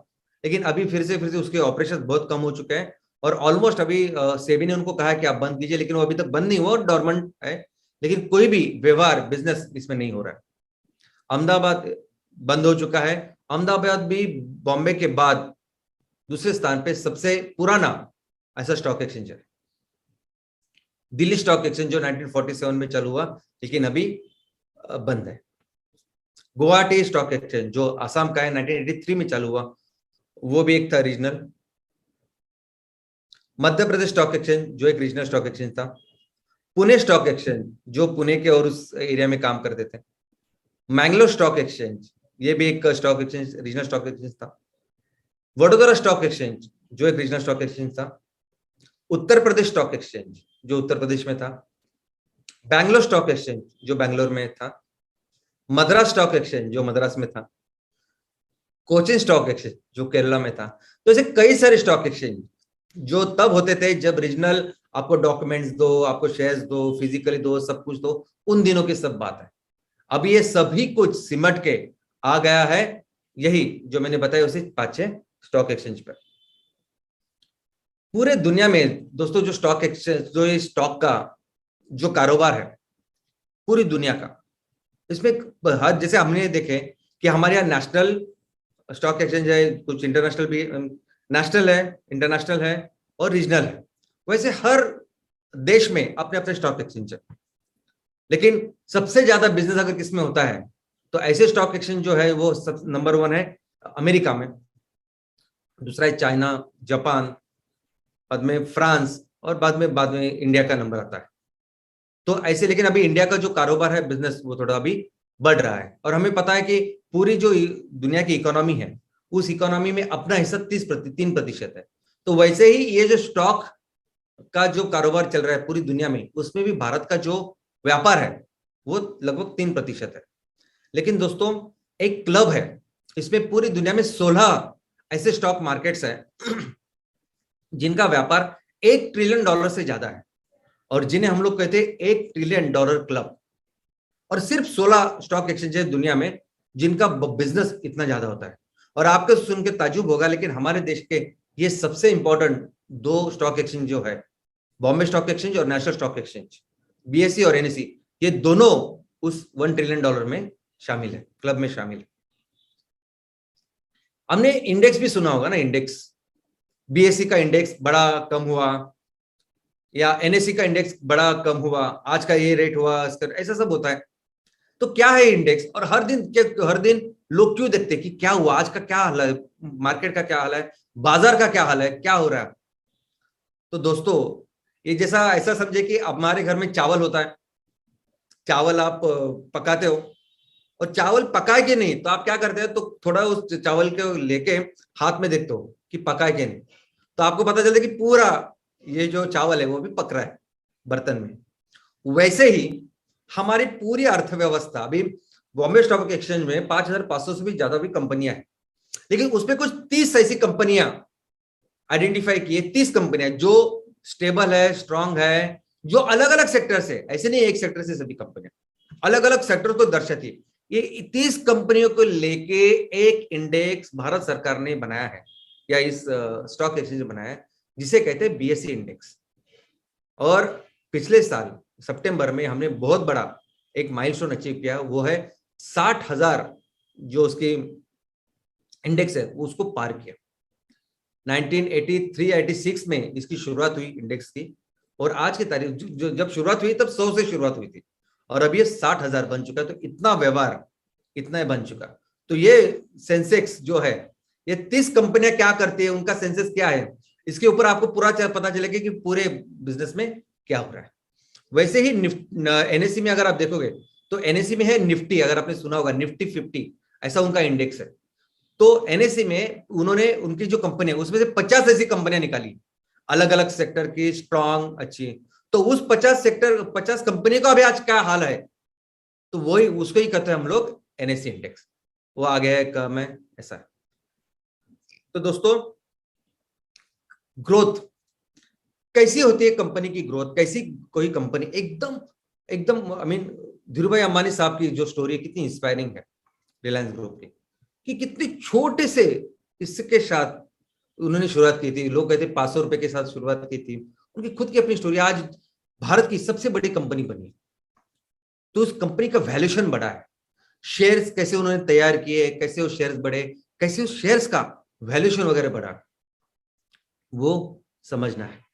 लेकिन अभी फिर से उसके ऑपरेशन बहुत कम हो चुके हैं, और ऑलमोस्ट अभी सेबी ने उनको कहा कि आप बंद कीजिए, लेकिन वो अभी तक बंद नहीं हुआ, डॉर्मेंट है, लेकिन कोई भी व्यवहार, बिजनेस इसमें नहीं हो रहा है। अहमदाबाद बंद हो चुका है। अहमदाबाद भी बॉम्बे के बाद दूसरे स्थान पे सबसे पुराना ऐसा स्टॉक एक्सचेंज है। दिल्ली स्टॉक एक्सचेंज जो 1947 में चालू हुआ, लेकिन अभी बंद है। गुवाहाटी स्टॉक एक्सचेंज जो आसाम का है, 1983 में चालू हुआ, वो भी एक था regional. Madhya Pradesh stock exchange जो एक रीजनल स्टॉक एक्सचेंज था। पुणे स्टॉक एक्सचेंज जो पुणे के और उस एरिया में काम करते थे। मैंगलोर स्टॉक एक्सचेंज, ये भी एक stock exchange, regional stock exchange था। वडोदरा स्टॉक एक्सचेंज जो एक रीजनल स्टॉक एक्सचेंज था। उत्तर प्रदेश स्टॉक एक्सचेंज जो उत्तर प्रदेश में था। बैंगलोर स्टॉक एक्सचेंज जो बैंगलोर में था। मद्रास स्टॉक एक्सचेंज जो मद्रास में था। कोचिन स्टॉक एक्सचेंज जो केरला में था। तो ऐसे कई सारे स्टॉक एक्सचेंज जो तब होते थे जब रीजनल आपको डॉक्यूमेंट्स दो, आपको शेयर्स दो, फिजिकली दो, सब कुछ दो, उन दिनों की सब बात है। अब ये सभी कुछ सिमट के आ गया है, यही जो मैंने बताया उसी 5-6 स्टॉक एक्सचेंज पर। पूरे दुनिया में दोस्तों जो स्टॉक एक्सचेंज, जो ये स्टॉक का जो कारोबार है पूरी दुनिया का, इसमें जैसे हमने देखे कि हमारे यहाँ नेशनल स्टॉक एक्सचेंज है, कुछ इंटरनेशनल भी, नेशनल है, इंटरनेशनल है और रीजनल है। वैसे हर देश में अपने अपने स्टॉक एक्सचेंज है, लेकिन सबसे ज्यादा बिजनेस अगर किसमें होता है तो ऐसे स्टॉक एक्सचेंज जो है वो नंबर 1 है अमेरिका में, दूसरा है चाइना, जापान, बाद में फ्रांस, और बाद में इंडिया का नंबर आता है। तो ऐसे, लेकिन अभी इंडिया का जो कारोबार है, बिजनेस, वो थोड़ा अभी बढ़ रहा है, और हमें पता है कि पूरी जो दुनिया की इकोनॉमी है उस इकोनॉमी में अपना हिस्सा 3% है। तो वैसे ही ये जो स्टॉक का जो कारोबार चल रहा है पूरी दुनिया में, उसमें भी भारत का जो व्यापार है वो लगभग 3% है। लेकिन दोस्तों एक क्लब है, इसमें पूरी दुनिया में 16 ऐसे स्टॉक मार्केट्स हैं जिनका व्यापार $1 ट्रिलियन से ज्यादा है, और जिन्हें हम लोग कहते हैं $1 ट्रिलियन क्लब। और सिर्फ 16 स्टॉक एक्सचेंज है दुनिया में जिनका बिजनेस इतना ज्यादा होता है। और आपको सुन के ताजुब होगा, लेकिन हमारे देश के ये सबसे इंपॉर्टेंट 2 स्टॉक एक्सचेंज जो है, बॉम्बे स्टॉक एक्सचेंज और नेशनल स्टॉक एक्सचेंज, बीएसई और एनएसई, ये दोनों उस $1 ट्रिलियन में शामिल है, क्लब में शामिल है। हमने इंडेक्स भी सुना होगा ना, इंडेक्स, बीएसई का इंडेक्स बड़ा कम हुआ या एनएसई का इंडेक्स बड़ा कम हुआ, आज का ये रेट हुआ, ऐसा सब होता है। तो क्या है इंडेक्स, और हर दिन लोग क्यों देखते हैं कि क्या हुआ, आज का क्या हाल है, मार्केट का क्या हाल है, बाजार का क्या हाल है, क्या हो रहा है। तो दोस्तों ये जैसा ऐसा समझे कि हमारे घर में चावल होता है, चावल आप पकाते हो, और चावल पकाए कि नहीं, तो आप क्या करते हैं, तो थोड़ा उस चावल के लेके हाथ में देखते हो कि पकाए कि नहीं, तो आपको पता चलता है कि पूरा ये जो चावल है वो भी पक रहा है बर्तन में। वैसे ही हमारी पूरी अर्थव्यवस्था, अभी बॉम्बे स्टॉक एक्सचेंज में 5,500 से भी ज्यादा भी कंपनियां हैं, लेकिन उसमें कुछ 30 ऐसी कंपनियां आइडेंटिफाई की है, 30 कंपनियां जो स्टेबल है, स्ट्रांग है, जो अलग अलग सेक्टर से, ऐसे नहीं एक सेक्टर से सभी कंपनियां, अलग अलग सेक्टर को दर्शाती है। ये 30 कंपनियों को लेके एक इंडेक्स भारत सरकार ने बनाया है, या इस स्टॉक एक्सचेंज ने बनाया है, जिसे कहते हैं बीएसई इंडेक्स। और पिछले साल सितंबर में हमने बहुत बड़ा एक माइलस्टोन अचीव किया, वो है 60,000 जो उसकी इंडेक्स है उसको पार किया। 1983-86 में इसकी शुरुआत हुई इंडेक्स की, और आज की तारीख जब शुरुआत हुई तब 100 से शुरुआत हुई थी, और अब ये 60,000 बन चुका है। तो इतना व्यवहार, इतना बन चुका। तो ये सेंसेक्स जो है, ये 30 कंपनियां क्या करती है, उनका सेंसेक्स क्या है, इसके ऊपर आपको पूरा पता चलेगा कि पूरे बिजनेस में क्या हो रहा है। वैसे ही एनएससी में अगर आप देखोगे तो एनएससी में है निफ्टी, अगर आपने सुना होगा निफ्टी 50, ऐसा उनका इंडेक्स है। तो एनएससी में उन्होंने उनकी जो कंपनी है उसमें से 50 ऐसी कंपनियां निकाली, अलग अलग सेक्टर की, स्ट्रांग, अच्छी। तो उस 50 कंपनी का अभी आज क्या हाल है, तो वही उसको ही कहते हैं हम लोग एनएससी इंडेक्स। वो आ गया है, कम है, ऐसा है। तो दोस्तों ग्रोथ कैसी होती है, कंपनी की ग्रोथ कैसी, कोई कंपनी एकदम एकदम आई मीन धीरू भाई अंबानी साहब की जो स्टोरी है कितनी इंस्पायरिंग है, रिलायंस ग्रुप की, कि कितने छोटे से इसके साथ उन्होंने शुरुआत की थी। लोग कहते 500 रुपए के साथ शुरुआत की थी, उनकी खुद की अपनी स्टोरी, आज भारत की सबसे बड़ी कंपनी बनी। तो उस कंपनी का वैल्यूएशन बढ़ा है, शेयर्स कैसे उन्होंने तैयार किए, कैसे वो शेयर्स बढ़े, कैसे उस शेयर्स का वैल्यूएशन वगैरह बढ़ा, वो समझना है।